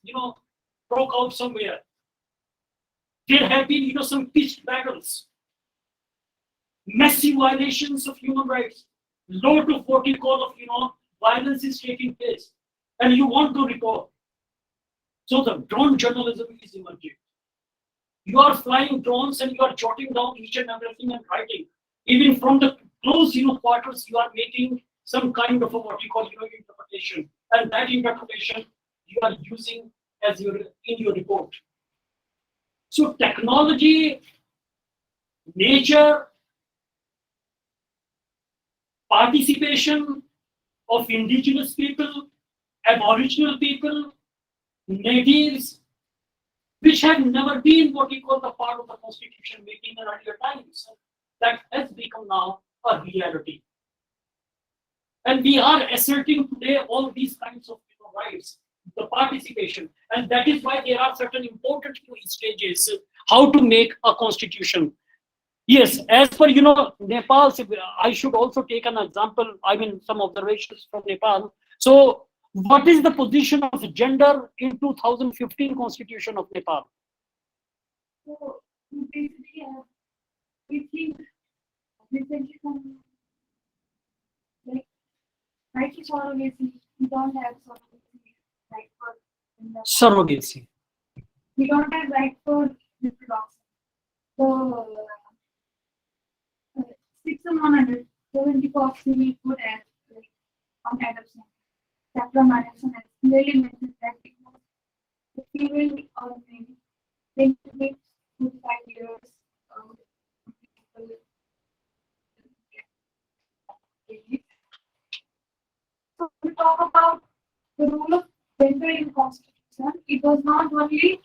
broke out somewhere. There have been some pitched battles, massive violations of human rights, low to 40 call of violence is taking place, and you want to report. So the drone journalism is emerging. You are flying drones and you are jotting down each and everything and writing. Even from the close quarters, you are making some kind of a what you call interpretation, and that interpretation you are using as in your report. So technology, nature, participation of indigenous people, aboriginal people, natives, which have never been what we call the part of the constitution making in earlier times, that has become now a reality. And we are asserting today all these kinds of rights, the participation, and that is why there are certain important stages how to make a constitution. Yes, as per Nepal, I should also take an example. I mean, some observations from Nepal. So, what is the position of gender in 2015 Constitution of Nepal? basically we think recently some like right to surrogacy, we don't have surrogacy right for in the Surrogacy. we don't have right for reproduction. So 6,174 civil code as like on adoption. Chapter adoption has clearly mentioned that it was the female or male then to be 45 years old. So we talk about the role of gender in constitution. Uh, it was not only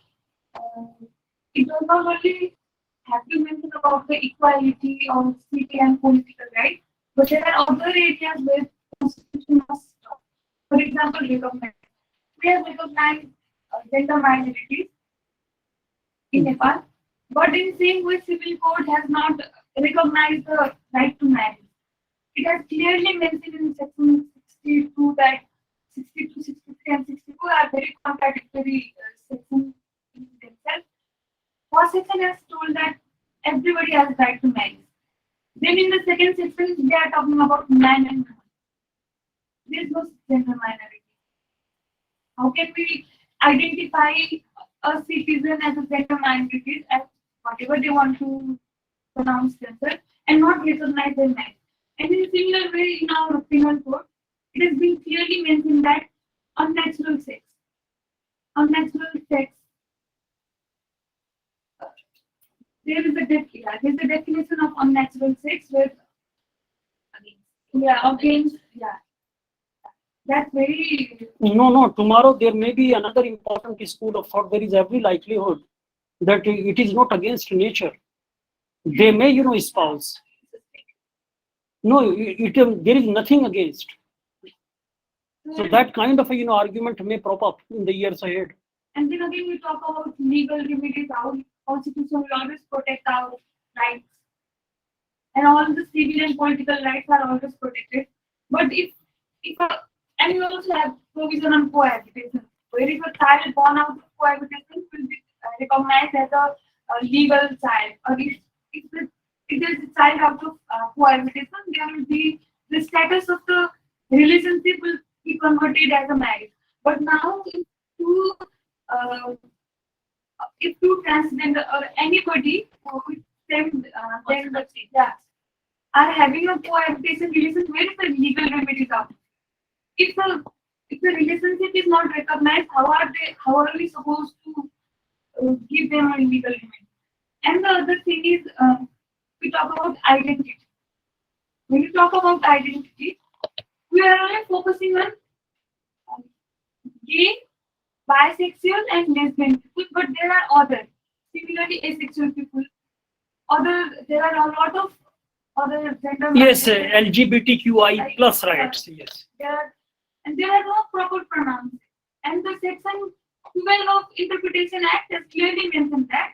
have to mention about the equality of civil and political rights, but there are other areas where constitution must stop. For example, recognize. We have recognized gender minorities in Nepal, but in same way, civil code has not recognized the right to marriage. It has clearly mentioned in section 62 that 62, 63, and 64 are very contradictory sections in themselves. First section has told that everybody has right to marry. Then in the second section, they are talking about man and woman. There is no gender minority. How can we identify a citizen as a gender minority as whatever they want to pronounce themselves and not recognize their marriage? And in a similar way, in our penal code, it has been clearly mentioned that unnatural sex, there is a definition of unnatural sex where, that's very, No. Tomorrow there may be another important school of thought. There is every likelihood that it is not against nature. They may, espouse. No, there is nothing against. So that kind of argument may prop up in the years ahead. And then again, we talk about legal remedies. Our constitution will always protect our rights, and all the civil and political rights are always protected. But and we also have provision on cohabitation, where if a child born out of cohabitation will be recognized as a legal child, or if there is a child out of cohabitation, there will be the status of the relationship will be converted as a marriage. But now, if two transgender or anybody with same gender are having a cohabitation relation, where is the legal remedies out? If the relationship is not recognized, how are we supposed to give them a legal remedy? And the other thing is, we talk about identity. When we talk about identity, we are only focusing on gay, bisexual, and lesbian people, but there are others. Similarly, asexual people. There are a lot of other gender. Yes, LGBTQI plus rights. Yes. There are no proper pronouns. And the section 12 of Interpretation Act has clearly mentioned that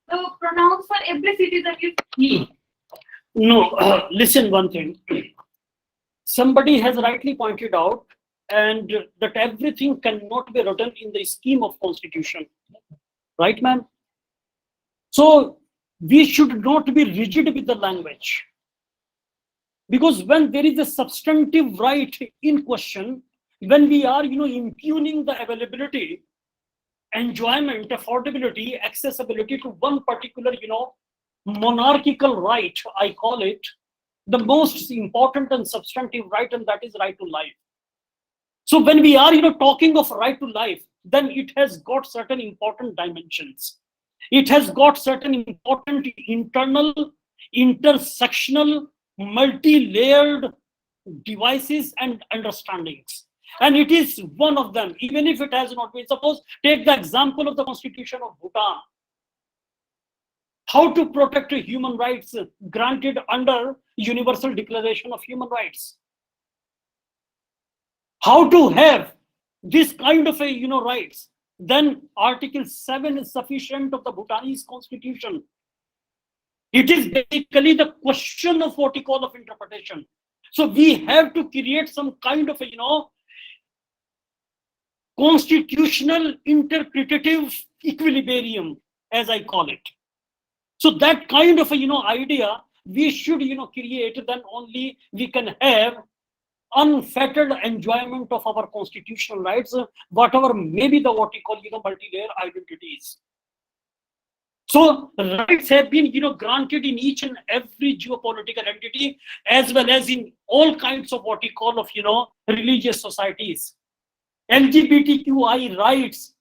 the pronouns for every citizen is he. No, listen one thing. Somebody has rightly pointed out and that everything cannot be written in the scheme of constitution. Right, ma'am? So we should not be rigid with the language. Because when there is a substantive right in question, when we are, impugning the availability, enjoyment, affordability, accessibility to one particular, monarchical right, I call it, the most important and substantive right, and that is right to life. So when we are, talking of right to life, then it has got certain important dimensions. It has got certain important internal, intersectional, multi-layered devices and understandings. And it is one of them, even if it has not been. Suppose, take the example of the Constitution of Bhutan. How to protect human rights granted under Universal Declaration of Human Rights. How to have this kind of rights. Then Article 7 is sufficient of the Bhutanese constitution. It is basically the question of what we call of interpretation. So we have to create some kind of constitutional interpretative equilibrium as I call it. So that kind of a, idea we should, create, then only we can have unfettered enjoyment of our constitutional rights, whatever may be the what you call, multi-layer identities. So rights have been, granted in each and every geopolitical entity, as well as in all kinds of what we call of, religious societies. LGBTQI rights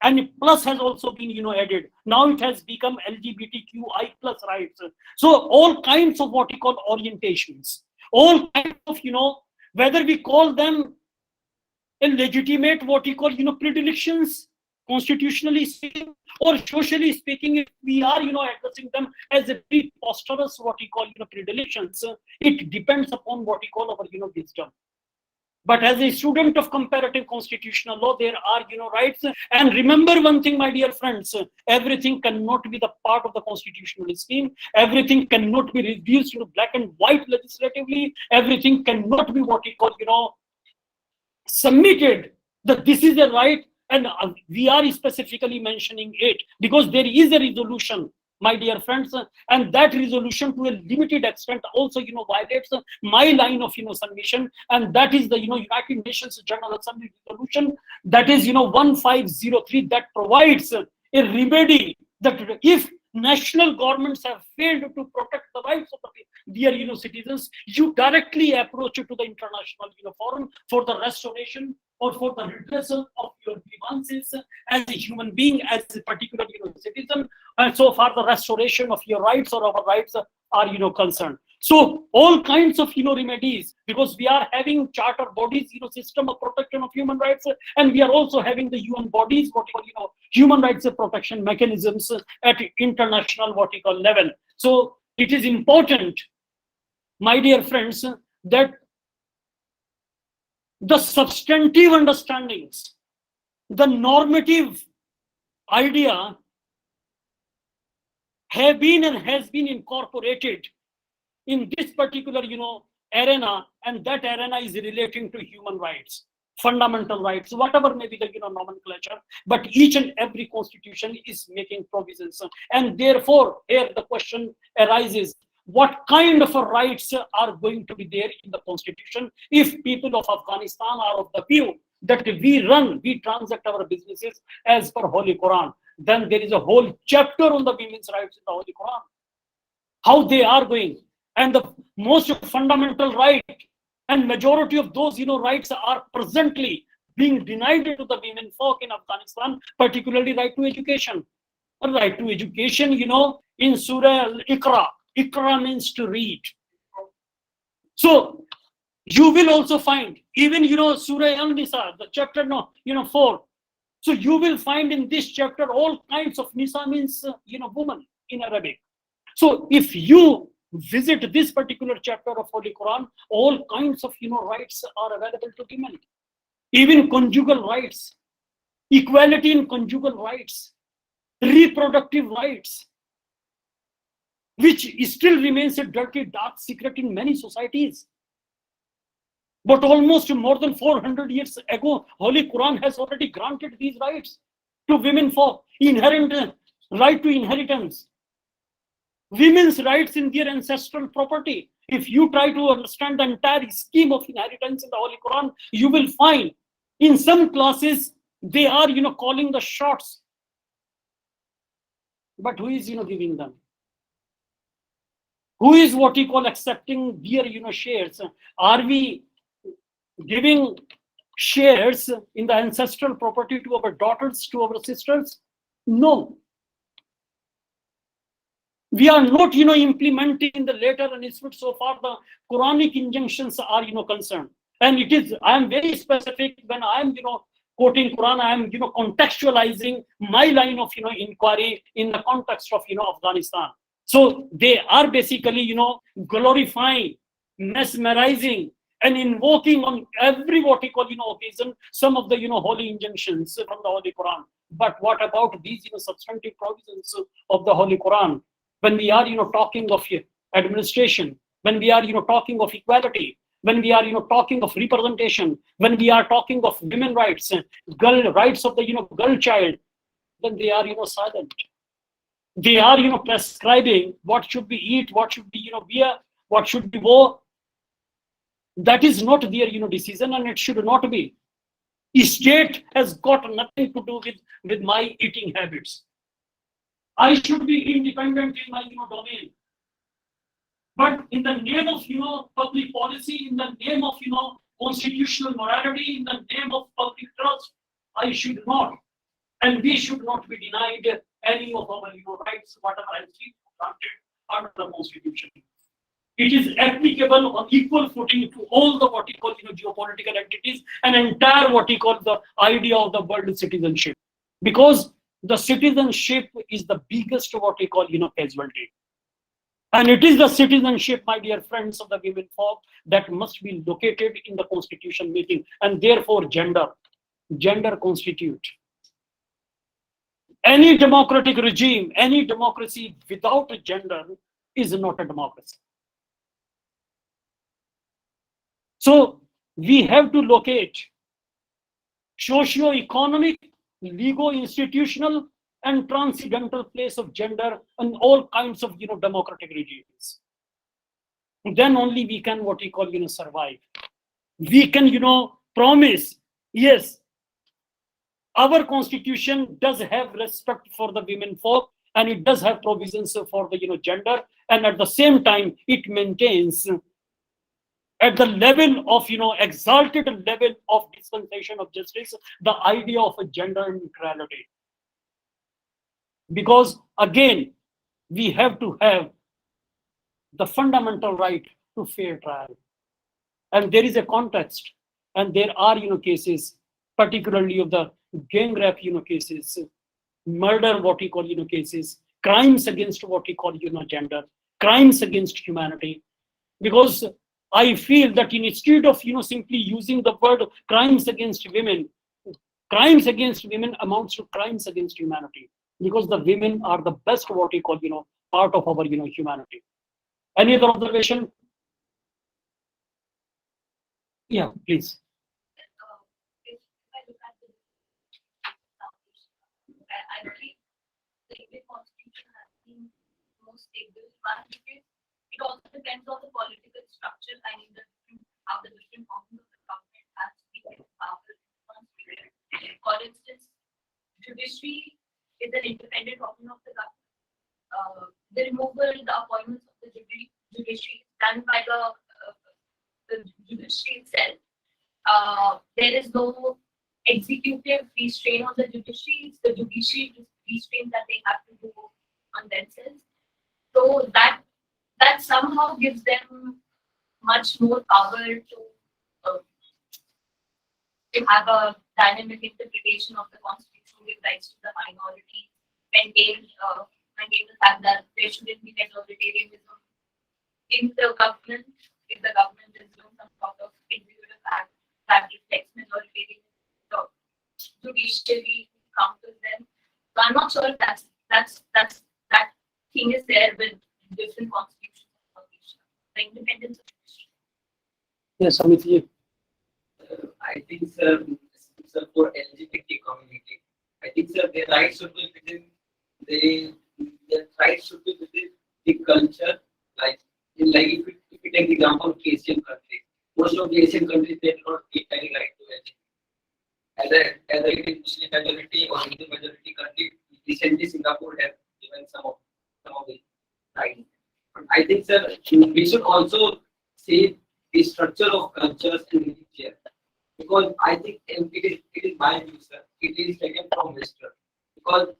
and plus has also been, added. Now it has become LGBTQI plus rights. So all kinds of what we call orientations, all kinds of, whether we call them illegitimate, what we call, predilections, constitutionally speaking, or socially speaking, if we are, addressing them as a preposterous, what we call, predilections, it depends upon what we call our, wisdom. But as a student of comparative constitutional law, there are, rights. And remember one thing, my dear friends, everything cannot be the part of the constitutional scheme. Everything cannot be reduced to black and white legislatively. Everything cannot be what we call, submitted that this is a right, and we are specifically mentioning it because there is a resolution, my dear friends, and that resolution to a limited extent also, violates my line of, submission, and that is the, United Nations General Assembly resolution, that is, 1503, that provides a remedy that if national governments have failed to protect the rights of their, citizens, you directly approach to the international, forum for the restoration or for the redressal of your grievances as a human being, as a particular, citizen, and so far the restoration of your rights or our rights are, concerned. So all kinds of, remedies, because we are having charter bodies, system of protection of human rights, and we are also having the UN bodies, what we call, human rights protection mechanisms at international, what we call, level. So it is important, my dear friends, that the substantive understandings, the normative idea have been and has been incorporated in this particular, arena, and that arena is relating to human rights, fundamental rights, whatever may be the, nomenclature, but each and every constitution is making provisions. And therefore, here the question arises, what kind of rights are going to be there in the constitution if people of Afghanistan are of the view that we transact our businesses as per Holy Quran? Then there is a whole chapter on the women's rights in the Holy Quran, how they are going. And the most fundamental right and majority of those, rights are presently being denied to the women folk in Afghanistan, particularly right to education. Right to education, in Surah Al-Iqra, Iqra means to read. So you will also find, even, Surah Al-Nisa, the chapter, 4. So you will find in this chapter all kinds of, Nisa means, woman in Arabic. So if you visit this particular chapter of Holy Quran, all kinds of, rights are available to women. Even conjugal rights, equality in conjugal rights, reproductive rights, which still remains a dirty, dark secret in many societies. But almost more than 400 years ago, Holy Quran has already granted these rights to women folk, inherent right to inheritance, women's rights in their ancestral property. If you try to understand the entire scheme of inheritance in the Holy Quran, you will find in some classes, they are, calling the shots. But who is, giving them? Who is what we call accepting their, shares? Are we giving shares in the ancestral property to our daughters, to our sisters? No. We are not, implementing the letter and spirit so far the Quranic injunctions are, concerned. And it is, I am very specific when I am, quoting Quran, I am, contextualizing my line of, inquiry in the context of, Afghanistan. So they are basically, glorifying, mesmerizing, and invoking on every what we call, occasion, some of the, holy injunctions from the Holy Quran. But what about these, substantive provisions of the Holy Quran? When we are, talking of administration, when we are, talking of equality, when we are, talking of representation, when we are talking of women rights, girl rights of the, girl child, then they are, silent. They are, prescribing what should be eat, what should be, wear, what should be wore. That is not their, decision, and it should not be. State has got nothing to do with my eating habits. I should be independent in my, domain. But in the name of, public policy, in the name of, constitutional morality, in the name of public trust, I should not, and we should not be denied any of our, rights, whatever I see granted under the Constitution. It is applicable on equal footing to all the what you call, geopolitical entities and entire what you call the idea of the world citizenship, because the citizenship is the biggest what we call, casualty. And it is the citizenship, my dear friends of the women folk, that must be located in the constitution making, and therefore gender constitute. Any democratic regime, any democracy without a gender is not a democracy. So we have to locate socio-economic, legal-institutional, and transcendental place of gender in all kinds of, democratic regimes. Then only we can what we call, survive. We can, promise, yes, our constitution does have respect for the women folk, and it does have provisions for the, gender, and at the same time it maintains at the level of, exalted level of dispensation of justice, the idea of a gender neutrality. Because again, we have to have the fundamental right to fair trial. And there is a context, and there are, cases, particularly of the gang rape, cases, murder, what we call, cases, crimes against what we call, gender, crimes against humanity. Because I feel that instead of, simply using the word crimes against women amounts to crimes against humanity, because the women are the best what we call, part of our, humanity. Any other observation? Yeah, please. If I look at I believe the Indian constitution has been more stable one, because it also depends on the political structure and in how the different forms of the government has been powerful. For instance, judiciary is an independent organ of the government. The removal, the appointments of the judiciary is done by the judiciary itself. There is no executive restraint on the judiciary. It's the judiciary restraint that they have to do on themselves. So that somehow gives them much more power to have a dynamic interpretation of the constitution, give rights to the minority, maintain the fact that there shouldn't be authoritarianism in the government. If the government is doing some sort of executive act that reflects authoritarianism, the judiciary counters them. So I'm not sure if that thing is there with different constitutions. The independence of judiciary. Yes, Amit. I think, sir, for LGBT community, I think, sir, their rights should be within their rights should be within the culture. Like if we take the example of Asian countries, most of the Asian countries they do not give any right to LGBT. As a Muslim majority or Hindu majority country, recently Singapore has given some of the rights. But I think, sir, we should also see the structure of cultures and religion. Because I think it is my view, sir. It is taken from Western. Because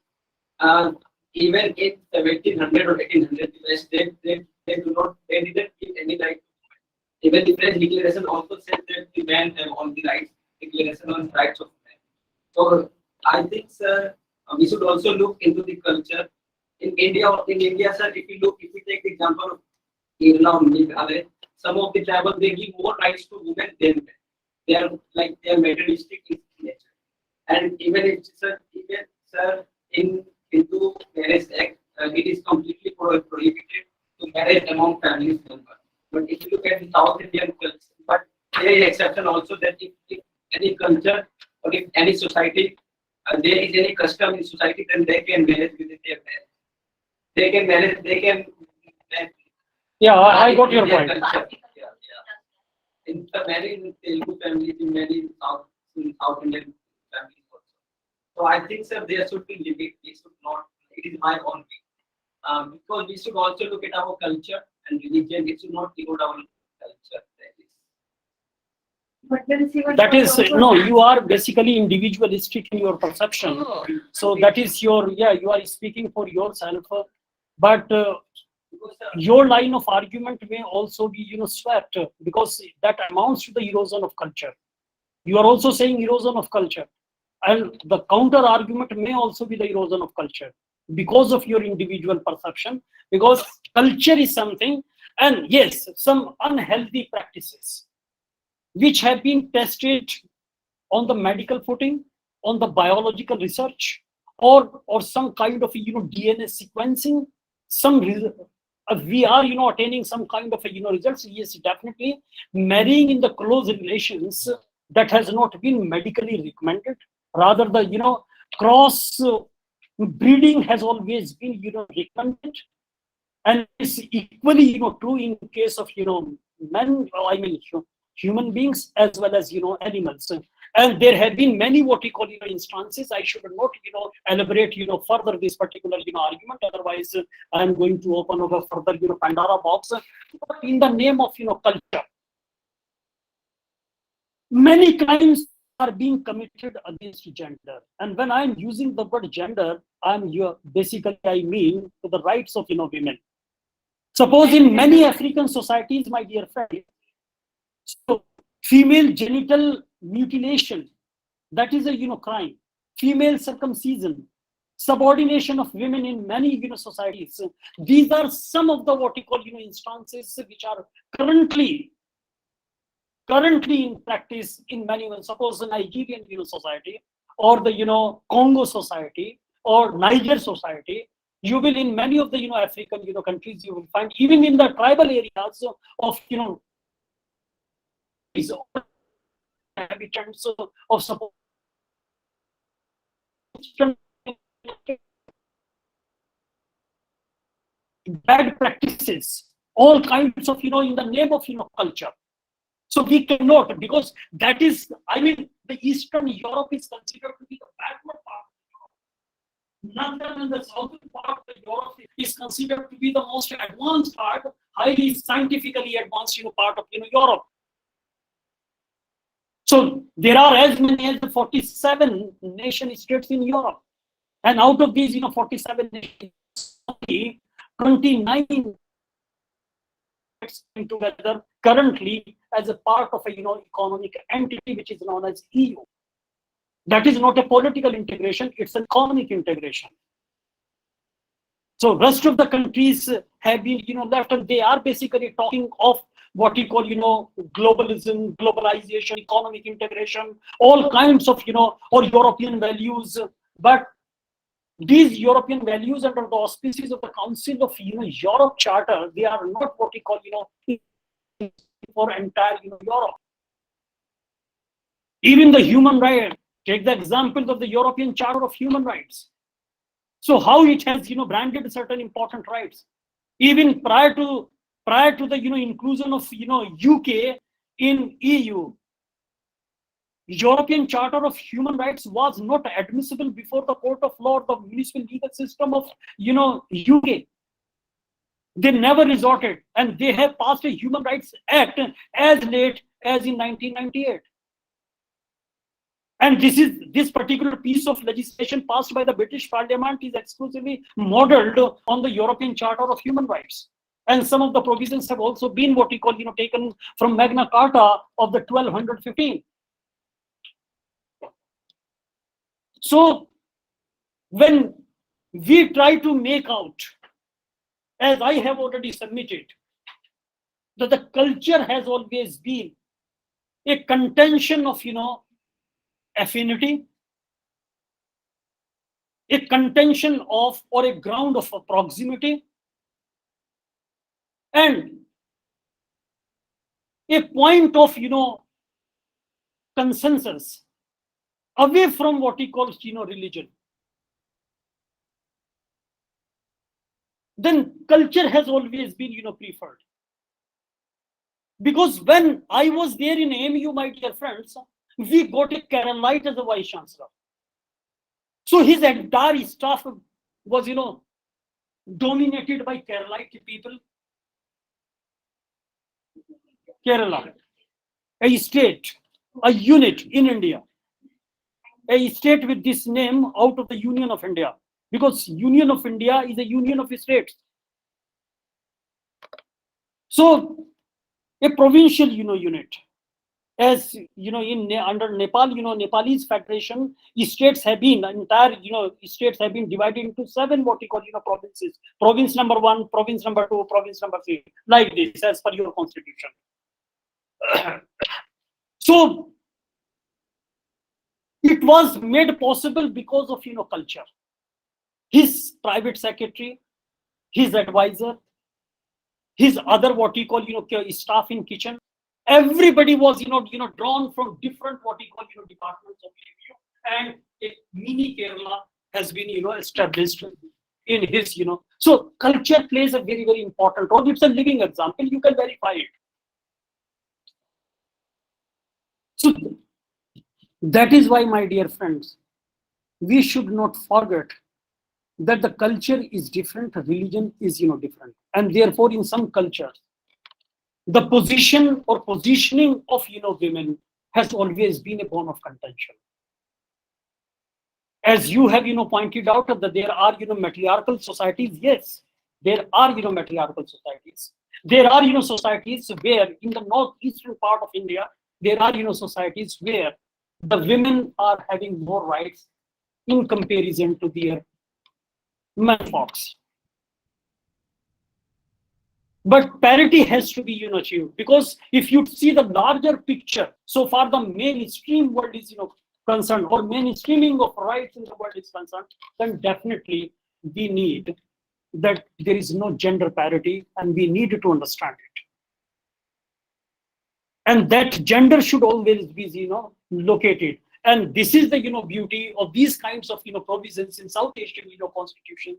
even in 1700 or 1800, they didn't give any right. Even the French Declaration also said that the man have all the rights. Declaration on rights of man. So I think, sir, we should also look into the culture in India. Sir, if we take the example of Kerala or Meghalaya, some of the tribal they give more rights to women than men. They are materialistic in nature, and even in Hindu Marriage Act, it is completely prohibited to marry among families members. But if you look at the South Indian culture, but there is exception also that if any culture or if any society there is any custom in society, then they can marry within their marriage. they can manage, they can. Yeah, I got your their point. culture. Yeah, yeah. In many Telugu families, in many South Indian families also. So I think, sir, there should be limit. We should not. It is my own view. Because we should also look at our culture and religion. We should not erode our culture. But then see what That is, also no, happens. you are basically individualistic in your perception. So that is your, yeah, you are speaking for yourself. But Because, your line of argument may also be, swept, because that amounts to the erosion of culture. You are also saying erosion of culture. And the counter argument may also be the erosion of culture because of your individual perception, because culture is something, and yes, some unhealthy practices which have been tested on the medical footing, on the biological research, or some kind of DNA sequencing. We are attaining some kind of results. Yes, definitely marrying in the close relations that has not been medically recommended. Rather, the cross breeding has always been recommended, and it's equally true in case of men. I mean human beings as well as animals. And there have been many what we call instances. I should not elaborate further this particular argument. Otherwise, I am going to open up a further Pandora box. But in the name of culture, many crimes are being committed against gender. And when I'm using the word gender, basically I mean to the rights of women. Suppose in many African societies, my dear friend, so female genital mutilation, that is a crime. Female circumcision, subordination of women in many societies. These are some of the what you call instances which are currently in practice in many. Suppose the Nigerian society, or the Congo society, or Niger society. You will in many of the African countries, you will find even in the tribal areas of inhabitants of suppose bad practices, all kinds of in the name of culture. So we cannot, because that is, I mean, the Eastern Europe is considered to be the backward part. London and the southern part of Europe is considered to be the most advanced part, highly scientifically advanced part of Europe. So there are as many as 47 nation states in Europe, and out of these 47 nations, 29 together currently as a part of a economic entity which is known as EU. That is not a political integration; it's an economic integration. So rest of the countries have been left, and they are basically talking of what we call globalism, globalization, economic integration, all kinds of or European values. But these European values under the auspices of the Council of Europe Charter, they are not what we call for entire Europe. Even the human right, take the example of the European Charter of Human Rights. So how it has branded certain important rights, even prior to the inclusion of UK in EU. European Charter of Human Rights was not admissible before the court of law, the municipal legal system of UK. They never resorted, and they have passed a Human Rights Act as late as in 1998. And this particular piece of legislation passed by the British Parliament is exclusively modeled on the European Charter of Human Rights. And some of the provisions have also been what we call taken from Magna Carta of the 1215. So when we try to make out, as I have already submitted, that the culture has always been a contention of affinity, a contention of, or a ground of proximity, and a point of consensus away from what he calls religion. then culture has always been, preferred. Because when I was there in AMU, my dear friends, we got a Keralite as a vice chancellor. So his entire staff was, dominated by Keralite people. Kerala, a state, a unit in India, a state with this name out of the Union of India, because Union of India is a union of states. So a provincial, unit, as in under Nepal, Nepalese federation, states have been entire, states have been divided into 7 what you call, provinces. Province number 1, province number 2, province number 3, like this, as per your constitution. So it was made possible because of, culture. His private secretary, his advisor, his other what you call, staff in kitchen, everybody was, drawn from different what you call, departments of AMU, and a mini Kerala has been, established in his, so culture plays a very, very important role. It's a living example. You can verify it. So that is why, my dear friends, we should not forget that the culture is different, religion is, different. And therefore, in some cultures, the position or positioning of, women has always been a bone of contention. As you have, pointed out that there are, matriarchal societies. Yes, there are, matriarchal societies. There are, societies where in the northeastern part of India, there are, societies where the women are having more rights in comparison to their men folks. But parity has to be, achieved, because if you see the larger picture, so far the mainstream world is, concerned, or mainstreaming of rights in the world is concerned, then definitely we need that there is no gender parity, and we need to understand it. And that gender should always be, located. And this is the, beauty of these kinds of, provisions in South Asian, constitution,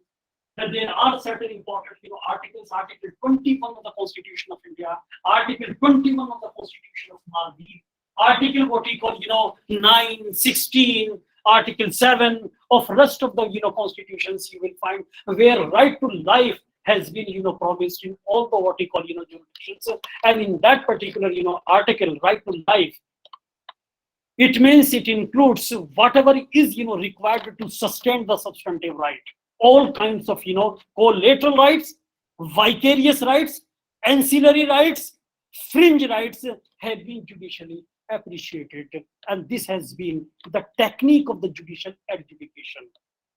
that there are certain important, articles. Article 21 of the Constitution of India, Article 21 of the Constitution of Maldives, Article what we call, 9, 16, Article 7 of rest of the, constitutions you will find where right to life has been, promised in all the what we call, jurisdictions. And in that particular, article, right to life, it means it includes whatever is, required to sustain the substantive right. All kinds of, collateral rights, vicarious rights, ancillary rights, fringe rights have been judicially appreciated. And this has been the technique of the judicial adjudication.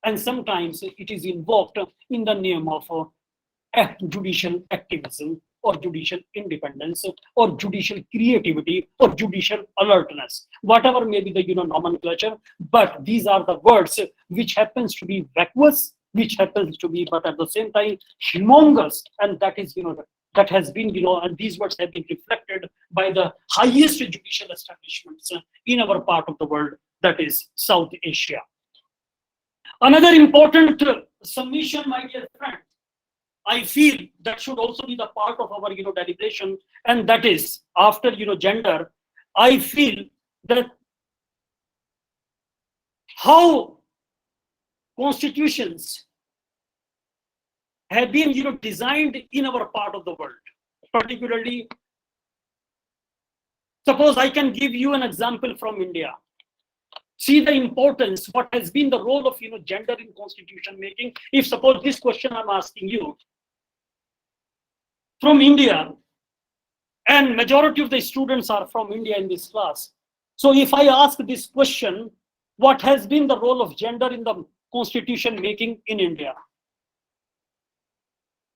And sometimes it is invoked in the name of judicial activism, or judicial independence, or judicial creativity, or judicial alertness, whatever may be the, nomenclature. But these are the words which happens to be vacuous, which happens to be, but at the same time, humongous. And that is, that has been, and these words have been reflected by the highest judicial establishments in our part of the world, that is South Asia. Another important submission, my dear friend, I feel that should also be the part of our, deliberation, and that is after, gender. I feel that how constitutions have been, designed in our part of the world, particularly. Suppose I can give you an example from India. See the importance, what has been the role of, gender in constitution making. If suppose this question I'm asking you from India, and majority of the students are from India in this class. So if I ask this question, what has been the role of gender in the constitution making in India?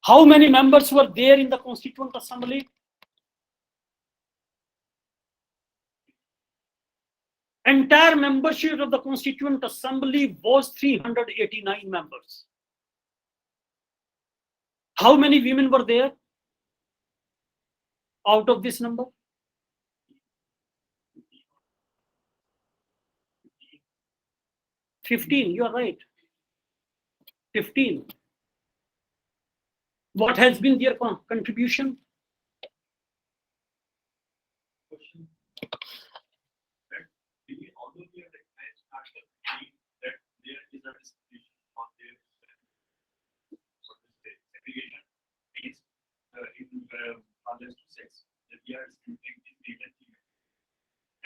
How many members were there in the Constituent Assembly? Entire membership of the Constituent Assembly was 389 members. How many women were there out of this number? 15, you are right. 15. What has been their contribution? Question. That although we are recognized national belief that there is a discrimination on their segregation based in fathers to sex, that we are discriminating in male and female.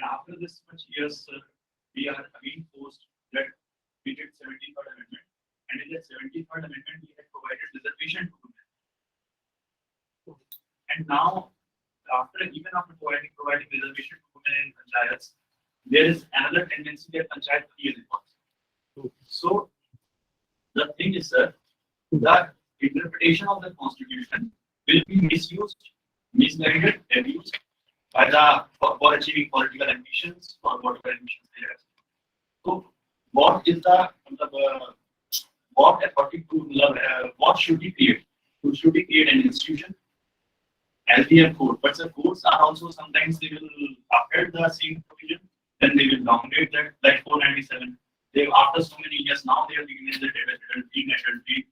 And after this much years, we are again forced that we did 73rd Amendment, and in that 73rd Amendment, we had provided reservation to women. And now, even after providing reservation to women in panchayats, there is another tendency that panchayat is impossible. So the thing is, sir, that interpretation of the constitution will be misused, misguided, abused by for achieving political ambitions or whatever ambitions they have. So, what is what according to what should we create? Should we create an institution? As we have code, but the codes are also sometimes they will upgrade the same provision, then they will downgrade that, like 497. They after so many years now they are beginning that adultery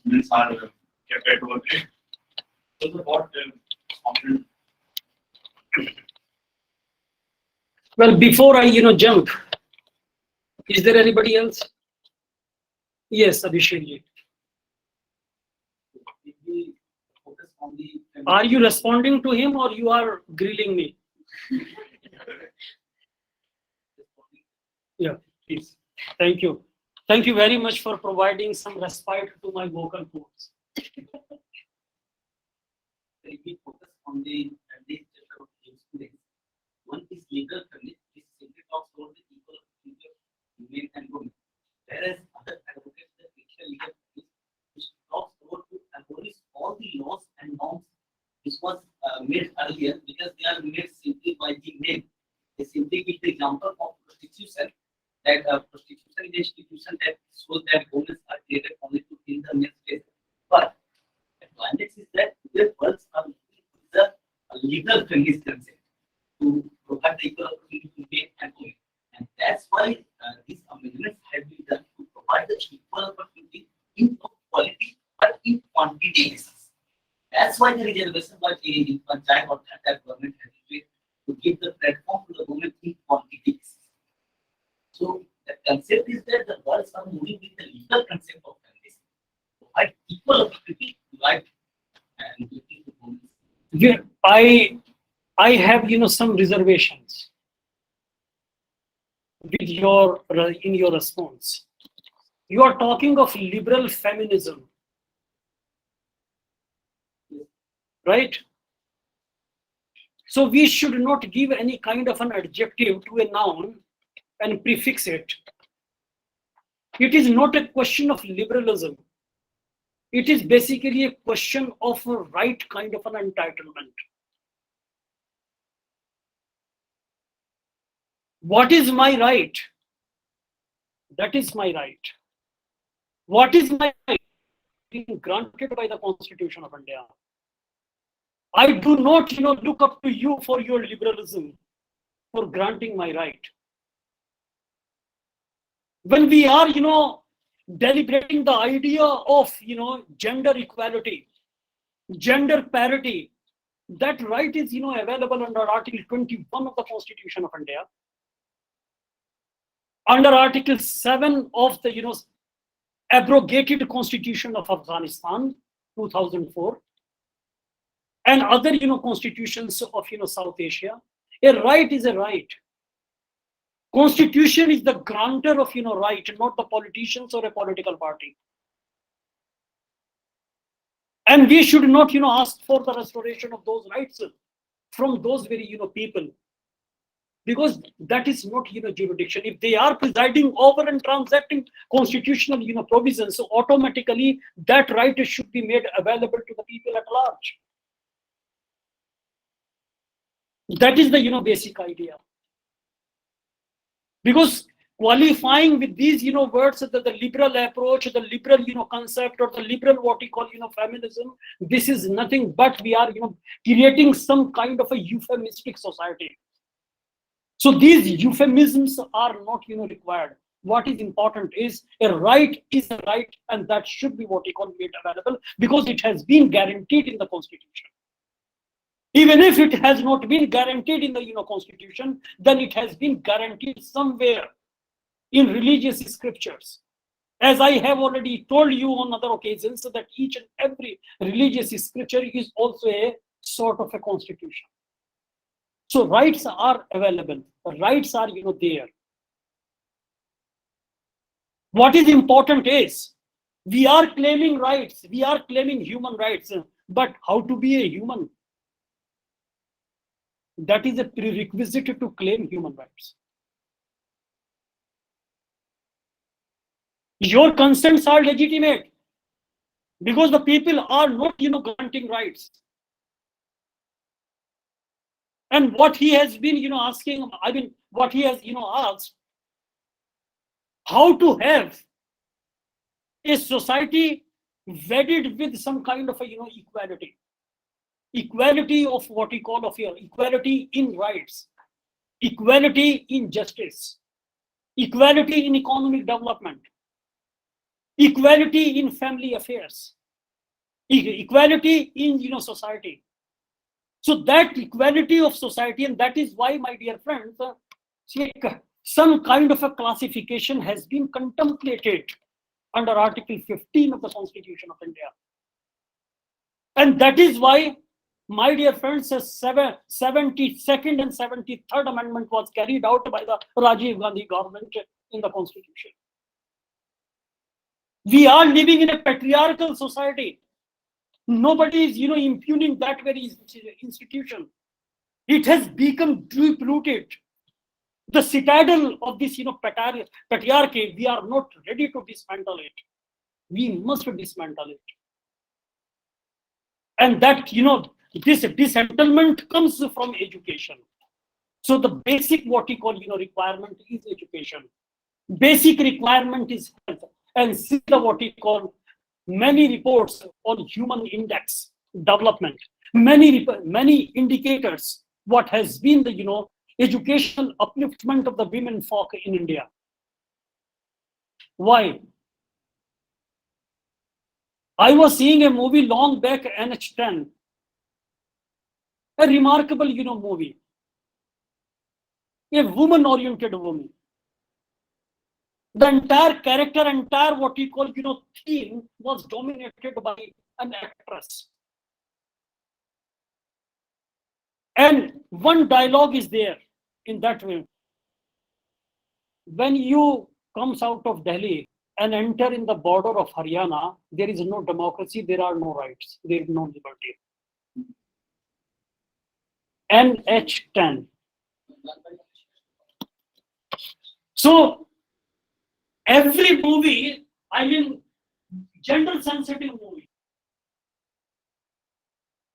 means are kept at overgrade. So the what option? Well, before I jump, is there anybody else? Yes, Abhishek. If we focus on the Are you responding to him or you are grilling me? Yeah, please. Thank you. Thank you very much for providing some respite to my vocal cords. if we focus on the chapter of students, one is legal feminism, which simply talks about the equal opportunity of men and women. Whereas other advocates the critical legal feminism, which talks about to abolish all the laws and norms which was made earlier, because they are made simply by the men. They simply give the example of prostitution, that prostitution is an institution that shows that women are created only to fill the men's place. But the advantage is that their words are the legal feminist concept to provide the equal opportunity to men and women. And that's why these amendments have been done to provide the equal opportunity in quality but in quantity basis. That's why the reservation was in panchayat or that government has made to give the platform to the women in quantity basis. So the concept is that the words are moving with the legal concept of feminism. Provide equal opportunity to right and duty to women. Yeah, I have some reservations with in your response. You are talking of liberal feminism, right? So we should not give any kind of an adjective to a noun and prefix it. It is not a question of liberalism. It is basically a question of a right kind of an entitlement. What is my right? That is my right. What is my right? Being granted by the Constitution of India. I do not, look up to you for your liberalism, for granting my right. When we are, deliberating the idea of, gender equality, gender parity, that right is, available under Article 21 of the Constitution of India. Under Article 7 of the, abrogated Constitution of Afghanistan, 2004, and other, constitutions of, South Asia, a right is a right. Constitution is the grantor of, right, not the politicians or a political party. And we should not, ask for the restoration of those rights from those very, people, because that is not, jurisdiction. If they are presiding over and transacting constitutional, provisions, so automatically that right should be made available to the people at large. That is the, basic idea. Because qualifying with these, words, that the liberal approach, the liberal, concept, or the liberal what we call, feminism, this is nothing but we are, creating some kind of a euphemistic society. So these euphemisms are not, required. what is important is a right is a right, and that should be what you call made available, because it has been guaranteed in the Constitution. Even if it has not been guaranteed in the Constitution, then it has been guaranteed somewhere in religious scriptures. As I have already told you on other occasions, so that each and every religious scripture is also a sort of a constitution. So rights are available, rights are there. What is important is, we are claiming rights, we are claiming human rights, but how to be a human? That is a prerequisite to claim human rights. Your concerns are legitimate because the people are not, granting rights. And what he has been, asking, what he has, asked, how to have a society wedded with some kind of a, equality. Equality of what we call equality in rights, equality in justice, equality in economic development, equality in family affairs, equality in society. So that equality of society, and that is why, my dear friends, some kind of a classification has been contemplated under Article 15 of the Constitution of India. And that is why, my dear friends, the 72nd and 73rd Amendment was carried out by the Rajiv Gandhi government in the Constitution. We are living in a patriarchal society. Nobody is, impugning that very institution. It has become deep-rooted. The citadel of this, patriarchy, we are not ready to dismantle it. We must dismantle it. And that, this disentitlement comes from education. So the basic, what we call, requirement is education. Basic requirement is health. And see the what we call many reports on human index development, many indicators, what has been the, educational upliftment of the women folk in India. Why? I was seeing a movie long back, NH10, a remarkable, movie, a woman-oriented movie. The entire character, entire what we call, theme was dominated by an actress. And one dialogue is there in that way. When you comes out of Delhi and enter in the border of Haryana, there is no democracy, there are no rights, there is no liberty. NH10. So every movie, gender sensitive movie,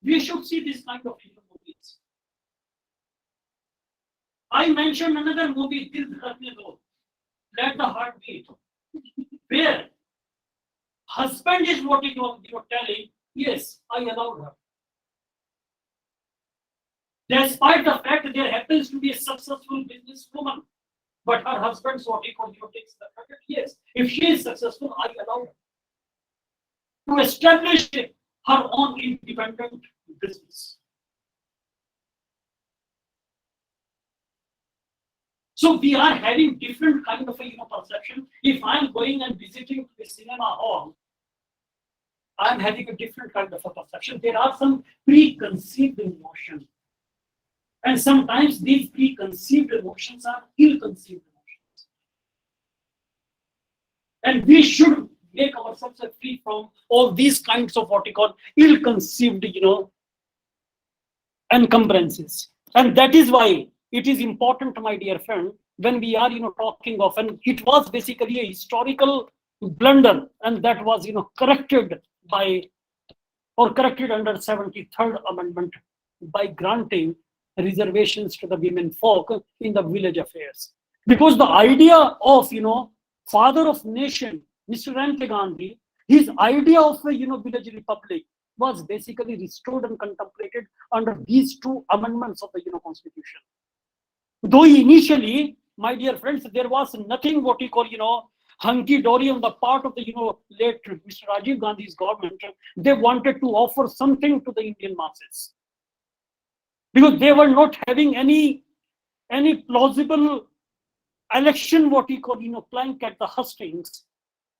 we should see this kind of movies. I mentioned another movie, Dil Dhadakne Do, Let the Heart Beat, where husband is what you're telling, yes, I allowed her. Despite the fact that there happens to be a successful businesswoman, but her husband's what he takes the credit, yes, if she is successful, I allow her to establish her own independent business. So we are having different kind of a perception. If I'm going and visiting the cinema hall, I'm having a different kind of a perception. There are some preconceived emotions. And sometimes these preconceived emotions are ill-conceived emotions. And we should make ourselves free from all these kinds of what we call ill-conceived, encumbrances. And that is why it is important, my dear friend, when we are, talking of, and it was basically a historical blunder, and that was, corrected under 73rd Amendment by granting reservations to the women folk in the village affairs. Because the idea of, father of nation, Mr. Gandhi, his idea of a, village republic was basically restored and contemplated under these two amendments of the, Constitution. Though initially my dear friends, there was nothing what you call, hunky-dory on the part of the, late Mr. Rajiv Gandhi's government. They wanted to offer something to the Indian masses because they were not having any plausible election, what you call, plank at the hustings,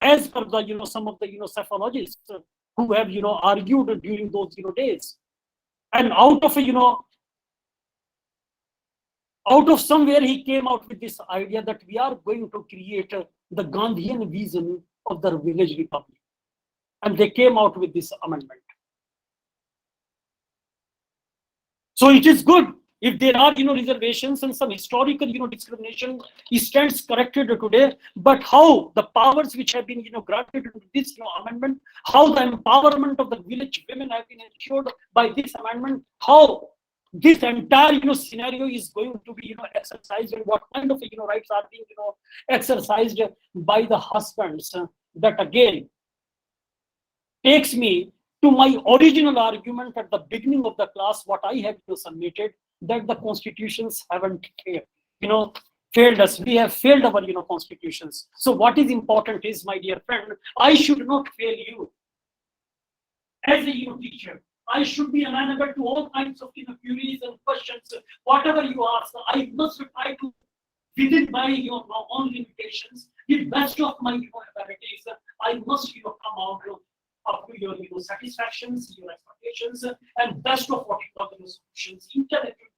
as per the, some of the, psephologists who have, argued during those, days. And out of, out of somewhere he came out with this idea that we are going to create the Gandhian vision of the village republic. And they came out with this amendment. So it is good if there are, reservations and some historical, discrimination stands corrected today, but how the powers which have been, granted to this, amendment, how the empowerment of the village women have been ensured by this amendment, how this entire, scenario is going to be, exercised, and what kind of, rights are being, exercised by the husbands, that again takes me to my original argument at the beginning of the class, what I have submitted, that the constitutions haven't failed us. We have failed our, constitutions. So what is important is, my dear friend, I should not fail you as a teacher. I should be amenable to all kinds of queries and questions. Whatever you ask, I must try to, within my own limitations, the best of my abilities. I must come out up to your satisfactions, your expectations, and best of what you call the solutions, intellectual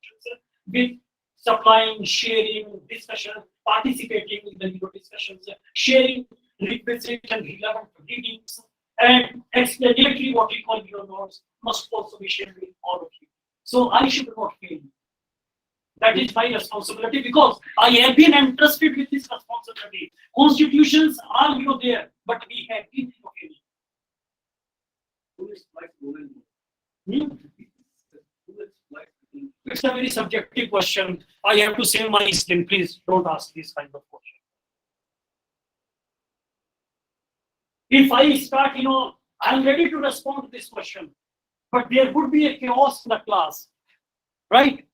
solutions, with supplying, sharing, discussion, participating in the discussions, sharing requisite and relevant readings, and explanatory what you call your notes must also be shared with all of you. So I should not fail you. That is my responsibility, because I have been entrusted with this responsibility. Constitutions are there, but we have been failing. It's a very subjective question. I have to say my skin. Please don't ask this kind of question. If I start, I'm ready to respond to this question, but there would be a chaos in the class, right?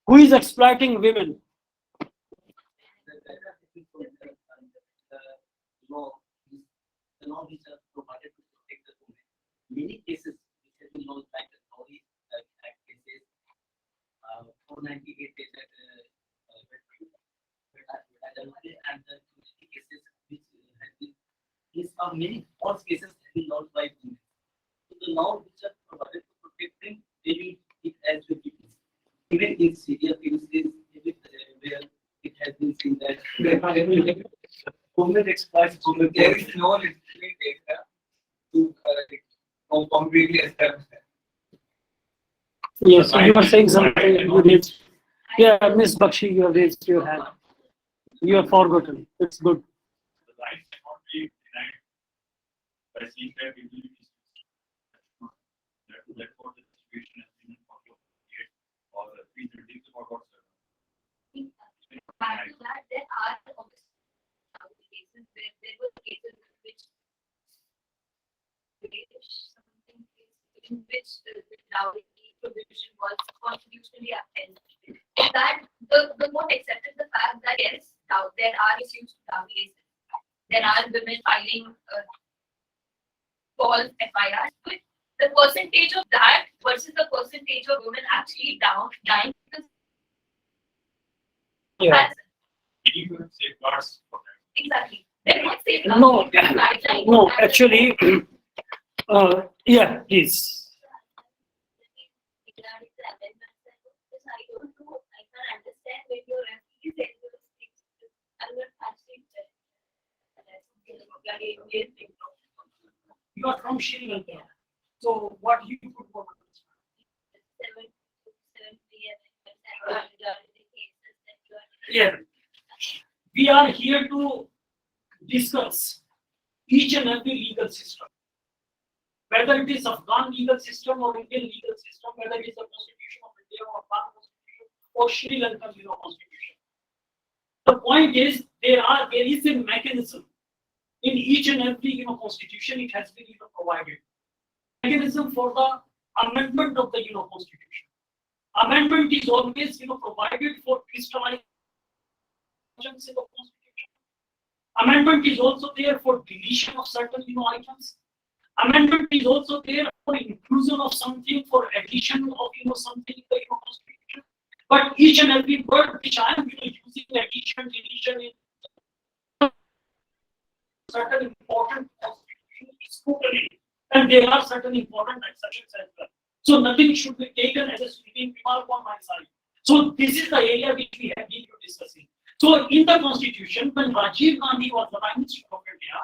Who is exploiting women? The law which are provided to protect the women. Many cases, which have been laws like the Saudi Act cases, 498 cases, and the cases which have been, these are many false cases have been lost by women. So the law which are provided to protect them, they will it as well. Even in Syria, where it has been seen that women exploits women. There is no legitimate data to completely establish that. Yes, you are saying something. You need. Yeah, Miss Bakshi, you have raised your hand. You have forgotten. It's good. The rights cannot be denied by saying that we will be that for the situation has been for 48 or 330 or whatsoever. Back to that, there are cases where there were cases in which the dowry provision was constitutionally upheld. That the court accepted the fact that yes, now there are issues to dowry cases. There are women filing false FIRs, but the percentage of that versus the percentage of women actually dying. Yeah. Even safeguards for that. Exactly. They're not safeguards. No, Guidelines. no, actually, yeah, please. Regarding the amendments, I don't know. I can't understand when your MPs say those things. I'm not actually. You are from Sri Lanka. So what you could work on? Yeah. We are here to discuss each and every legal system. Whether it is Afghan legal system or Indian legal system, whether it is the Constitution of India or Afghan Constitution or Sri Lankan Constitution. The point is there is a mechanism in each and every constitution. It has been provided mechanism for the amendment of the constitution. Amendment is always, provided for crystallization in the Constitution. Amendment is also there for deletion of certain, items. Amendment is also there for inclusion of something, for addition of, something in the, Constitution. But each and every word which I am, using addition, deletion in certain important Constitution is totally, and there are certain important exceptions as well. So nothing should be taken as a sweeping remark on my side. So this is the area which we have been discussing. So in the Constitution, when Rajiv Gandhi was the Prime Minister of India,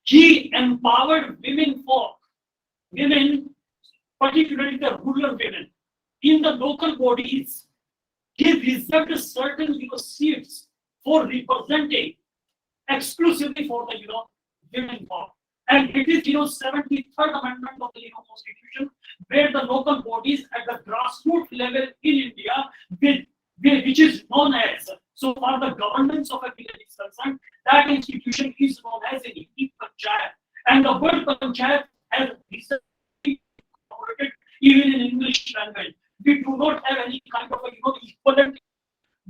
he empowered women, particularly the rural women, in the local bodies. He reserved certain, seats for representing exclusively for the, women folk. And it is, 73rd Amendment of the, Constitution, where the local bodies at the grassroots level in India, which is known as, so far the governance of a village is concerned, that institution is known as a panchayat. And the word panchayat has recently incorporated even in English language. We do not have any kind of a, equivalent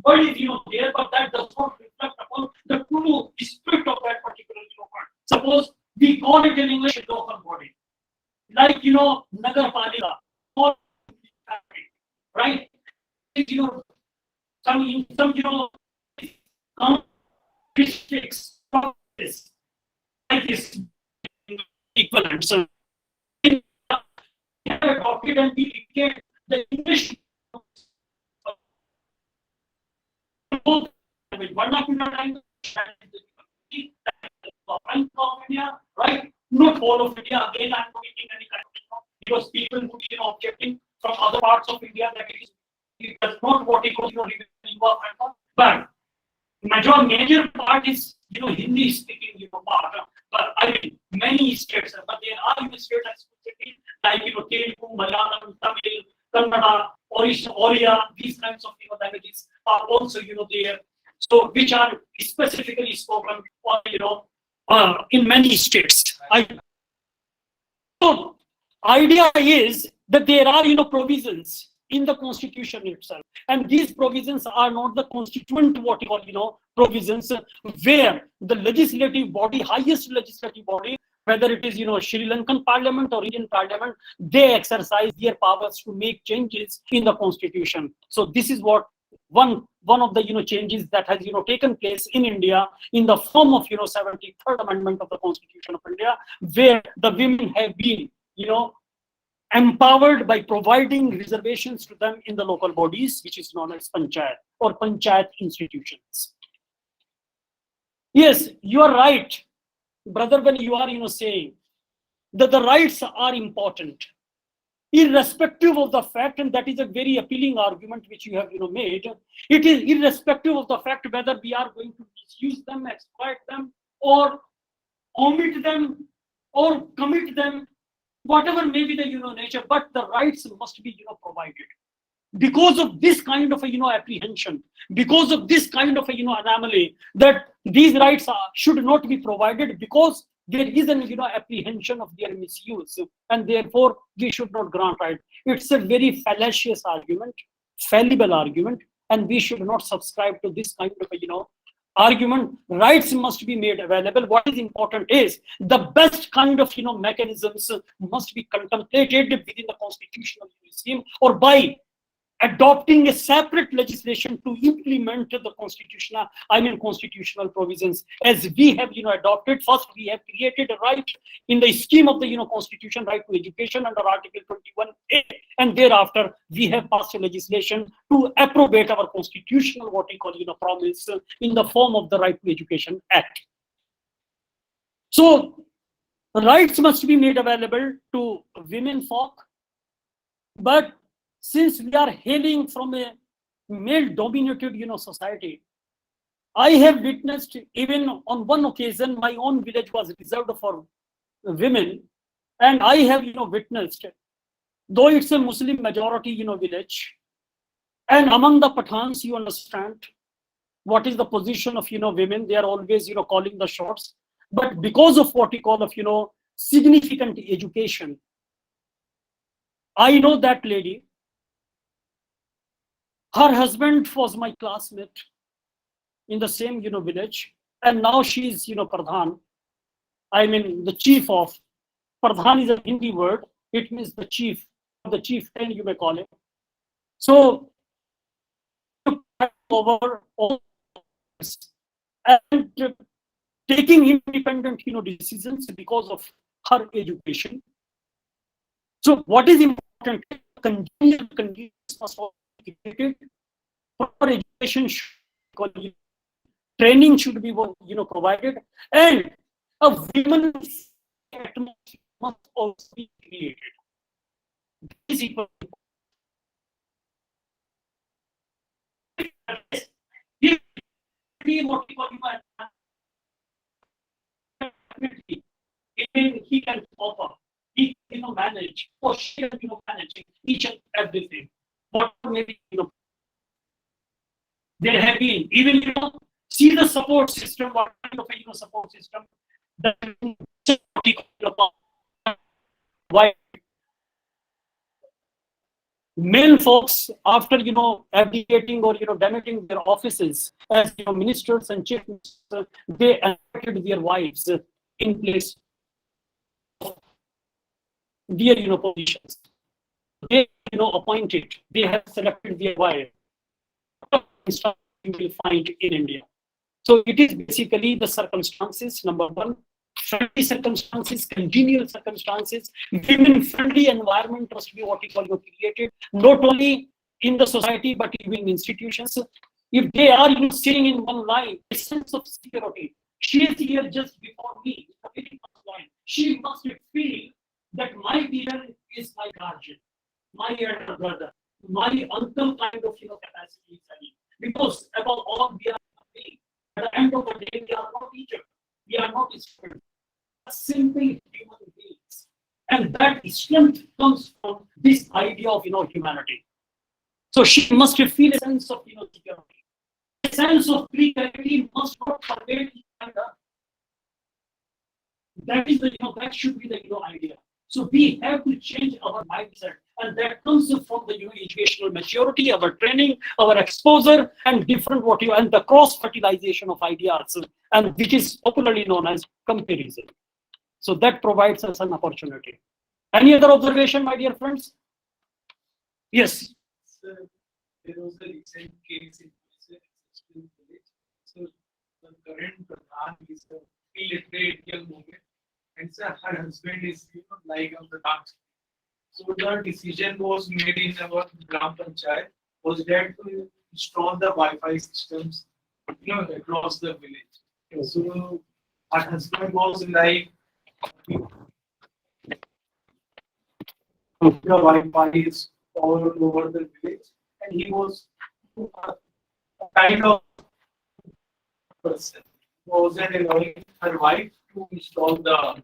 word is, there, but that does not reflect upon the true spirit of that particular, word. Suppose we call it in English a local body, like, Nagar Palika, or, right? Some, districts, like this equivalent. So, we have adopted and we get the English vernacular language of India, right? Not all of India. Again, I'm not making any kind of, because people would be objecting from other parts of India that it does not what it was, but major part is, Hindi speaking, part. But I mean, many states, but there are states like, Telugu, Malayalam, Tamil, Kannada, Oriya, these kinds of, languages are also, there. So, which are specifically spoken, in many states. So, idea is that there are, provisions in the Constitution itself, and these provisions are not the constituent provisions, where the legislative body, highest legislative body, whether it is Sri Lankan Parliament or Indian Parliament, they exercise their powers to make changes in the Constitution. So this is what one of the changes that has taken place in India in the form of 73rd Amendment of the Constitution of India, where the women have been empowered by providing reservations to them in the local bodies, which is known as panchayat or panchayat institutions. Yes, you are right, brother, when you are saying that the rights are important, irrespective of the fact, and that is a very appealing argument which you have made. It is irrespective of the fact whether we are going to misuse them, exploit them, or omit them, or commit them, whatever may be the nature, but the rights must be provided. Because of this kind of a apprehension, because of this kind of a anomaly, that these rights should not be provided because there is an apprehension of their misuse, and therefore we should not grant right. It's a very fallacious argument, fallible argument, and we should not subscribe to this kind of a argument. Rights must be made available. What is important is the best kind of mechanisms must be contemplated within the constitutional scheme, or by adopting a separate legislation to implement the constitutional provisions, as we have adopted. First, we have created a right in the scheme of the Constitution, right to education under Article 21A, and thereafter we have passed a legislation to approbate our constitutional what we call promise in the form of the Right to Education Act. So rights must be made available to women folk, but since we are hailing from a male-dominated, society, I have witnessed, even on one occasion, my own village was reserved for women, and I have, witnessed, though it's a Muslim majority, village, and among the Pathans, you understand what is the position of, women. They are always, calling the shots, but because of what we call of, significant education, I know that lady. Her husband was my classmate in the same, village, and now she's, Pradhan. I mean, the chief of Pradhan is a Hindi word. It means the chief, the chieftain, you may call it. So, over all this and taking independent, decisions because of her education. So, what is important? Continuous must be created. Proper education, training should be, provided, and a women's atmosphere must also be created. This is equal. What we call he can offer, he manage, or she can managing each and everything. What maybe there have been even see the support system, what kind of a support system that why male folks after abdicating or demoting their offices as ministers and chief ministers, they elected their wives in place of their positions. They appointed, they have selected their wife. You will find in India. So it is basically the circumstances, number one, friendly circumstances, congenial circumstances, women-friendly environment must be what you call created, not only in the society, but even in institutions. If they are sitting in one line, a sense of security. She is here just before me, she must feel that my leader is my guardian, my elder brother, my uncle kind of capacity. Because above all, we are at the end of the day, we are not teachers, we are not students, simple human beings. And that strength comes from this idea of humanity. So she must feel a sense of security. A sense of precarity must not pervade her. That is the that should be the idea. So we have to change our mindset, and that comes from the educational maturity, our training, our exposure, and different and the cross fertilization of ideas, and which is popularly known as comparison. So that provides us an opportunity. Any other observation, my dear friends? Yes. So there was a recent case in village. So the current Pradhan is a illiterate young woman, and so her husband is like on the dance. So the decision was made in our Gram Panchayat was that to install the Wi-Fi systems across the village. So her husband was like the Wi-Fi is all over the village, and he was a kind of person who wasn't allowing her wife to install the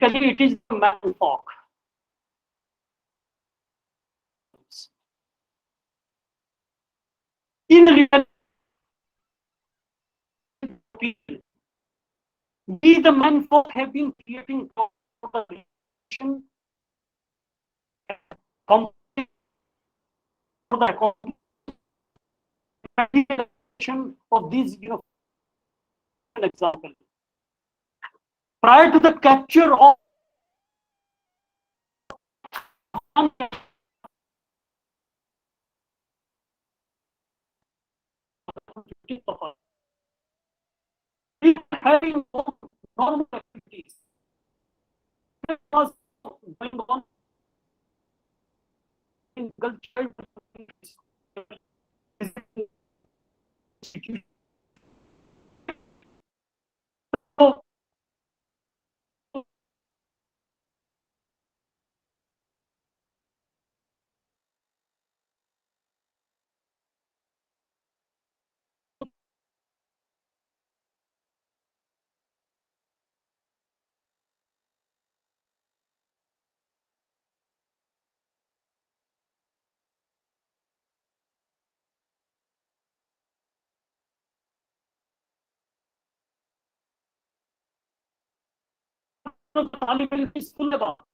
It is the man folk. In reality, we the man folk have been creating of these, an example. Prior to the capture of having normal activities. It was going on in girl child. So, तालिब इल्म school में बात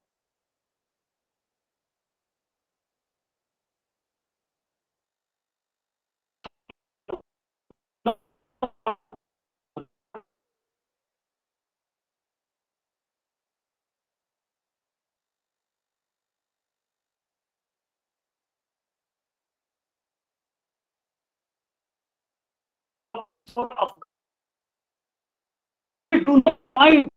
do not mind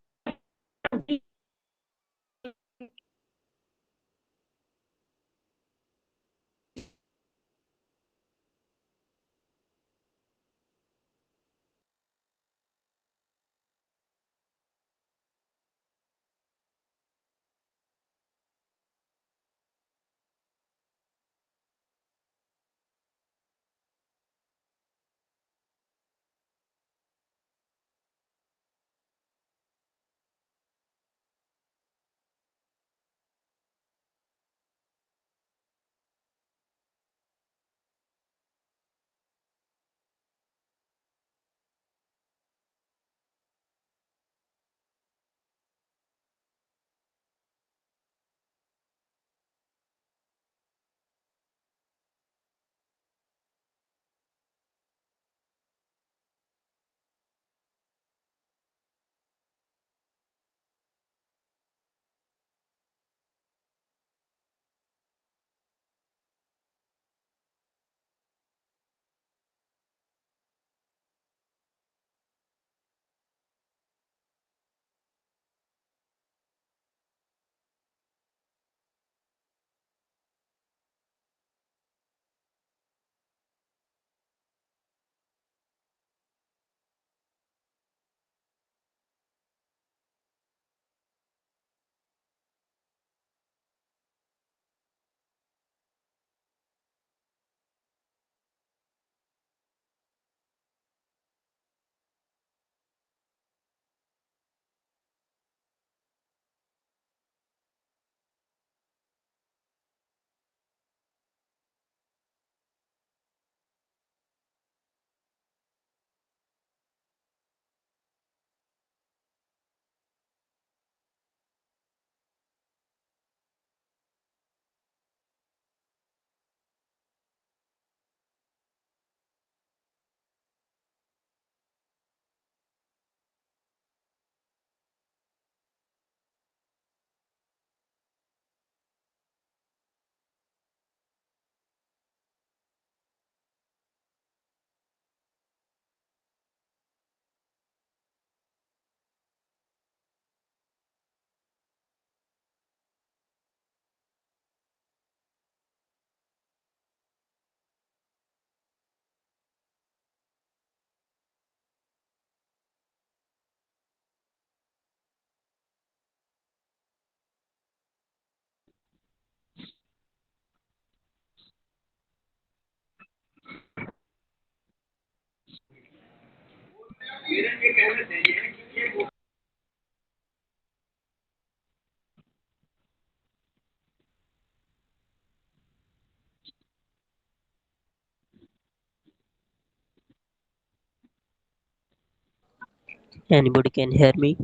Anybody can hear me?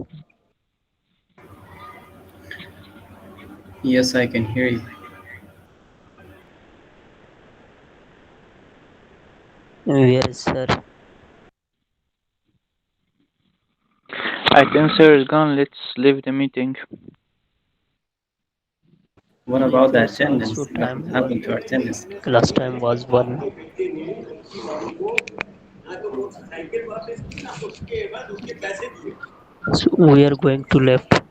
Yes, I can hear you. Where is sir? I think sir is gone. Let's leave the meeting. What about the Yes, attendance? also time What happened to attendance? last time was 1. So we are going to left.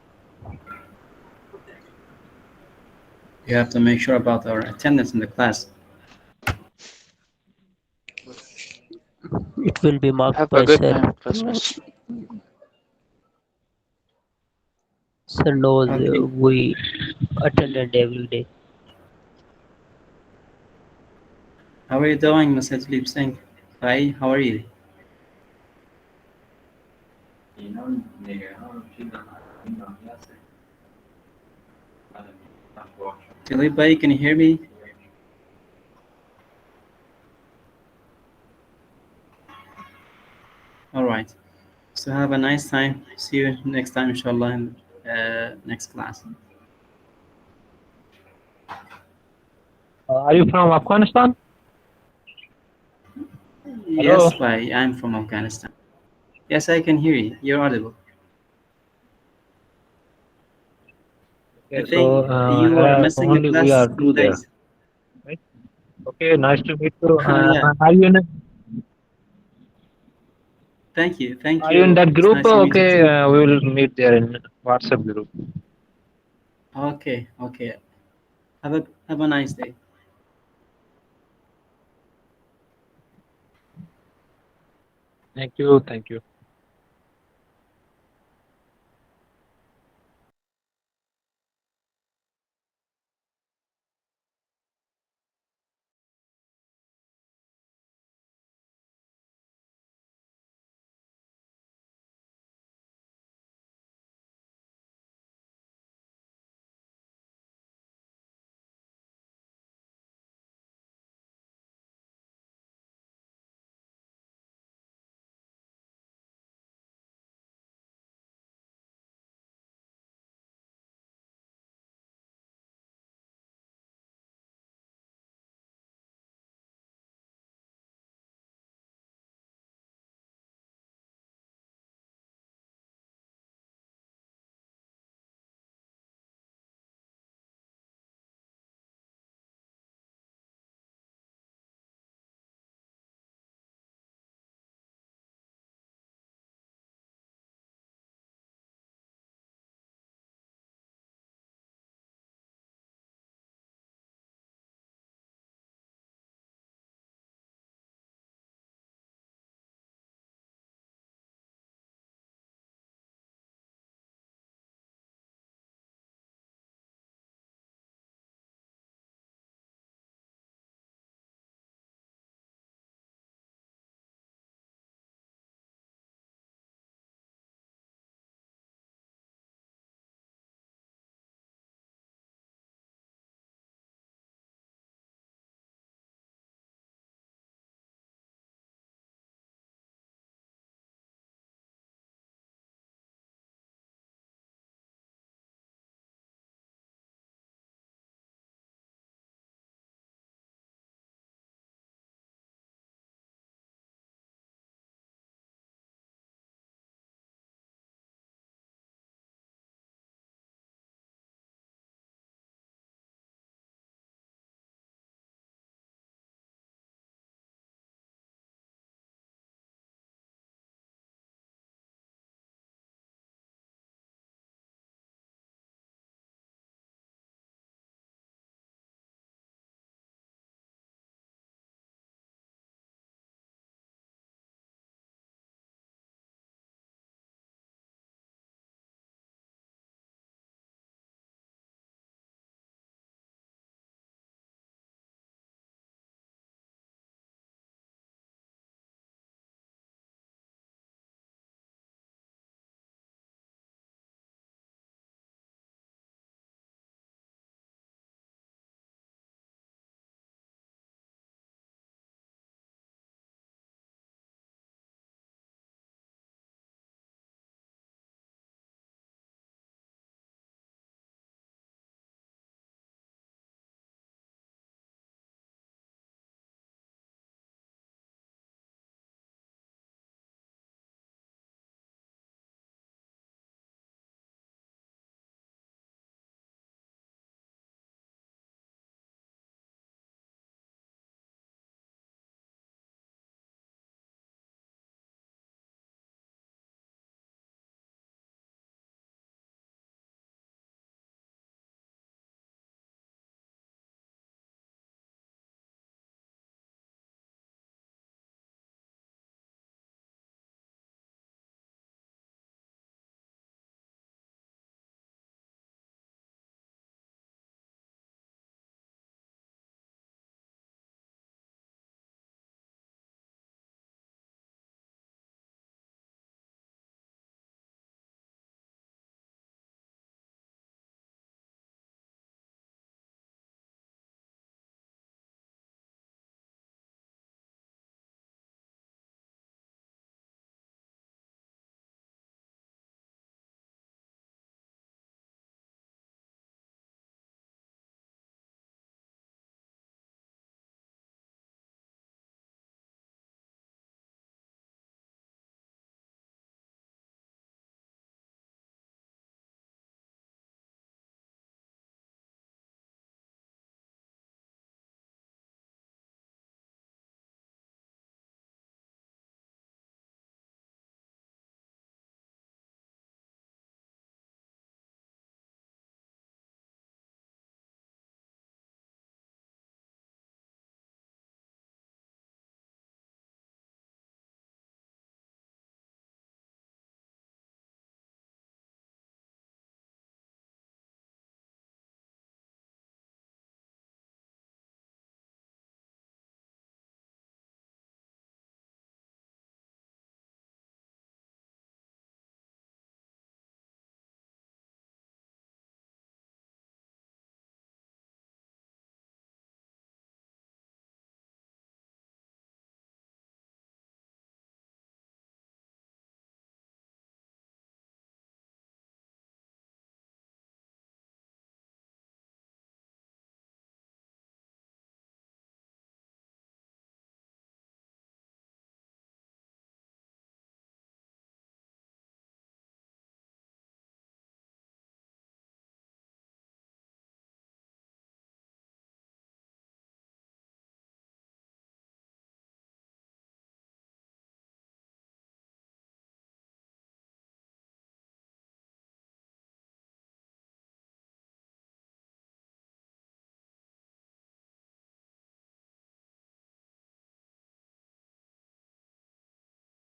You have to make sure about our attendance in the class. It will be marked Have by a good sir. time, classmates. Sir knows Okay. we attended every day. How are you doing, Mr. Dilip Singh? Hi, how are you? Dilip bhai, can you hear me? All right. So have a nice time. See you next time, inshallah, in next class. Are you from Afghanistan? Yes, Hello. bhai, I'm from Afghanistan. Yes, I can hear you. You're audible. I Okay, so think you are missing a only we class are some two there, days. right? Okay, nice to meet you. Yeah, Are you in thank you. Thank are you in you. that It's group? nice to meet you Okay, too. we will meet there in WhatsApp group. Okay, okay. Have a nice day. Thank you. Thank you.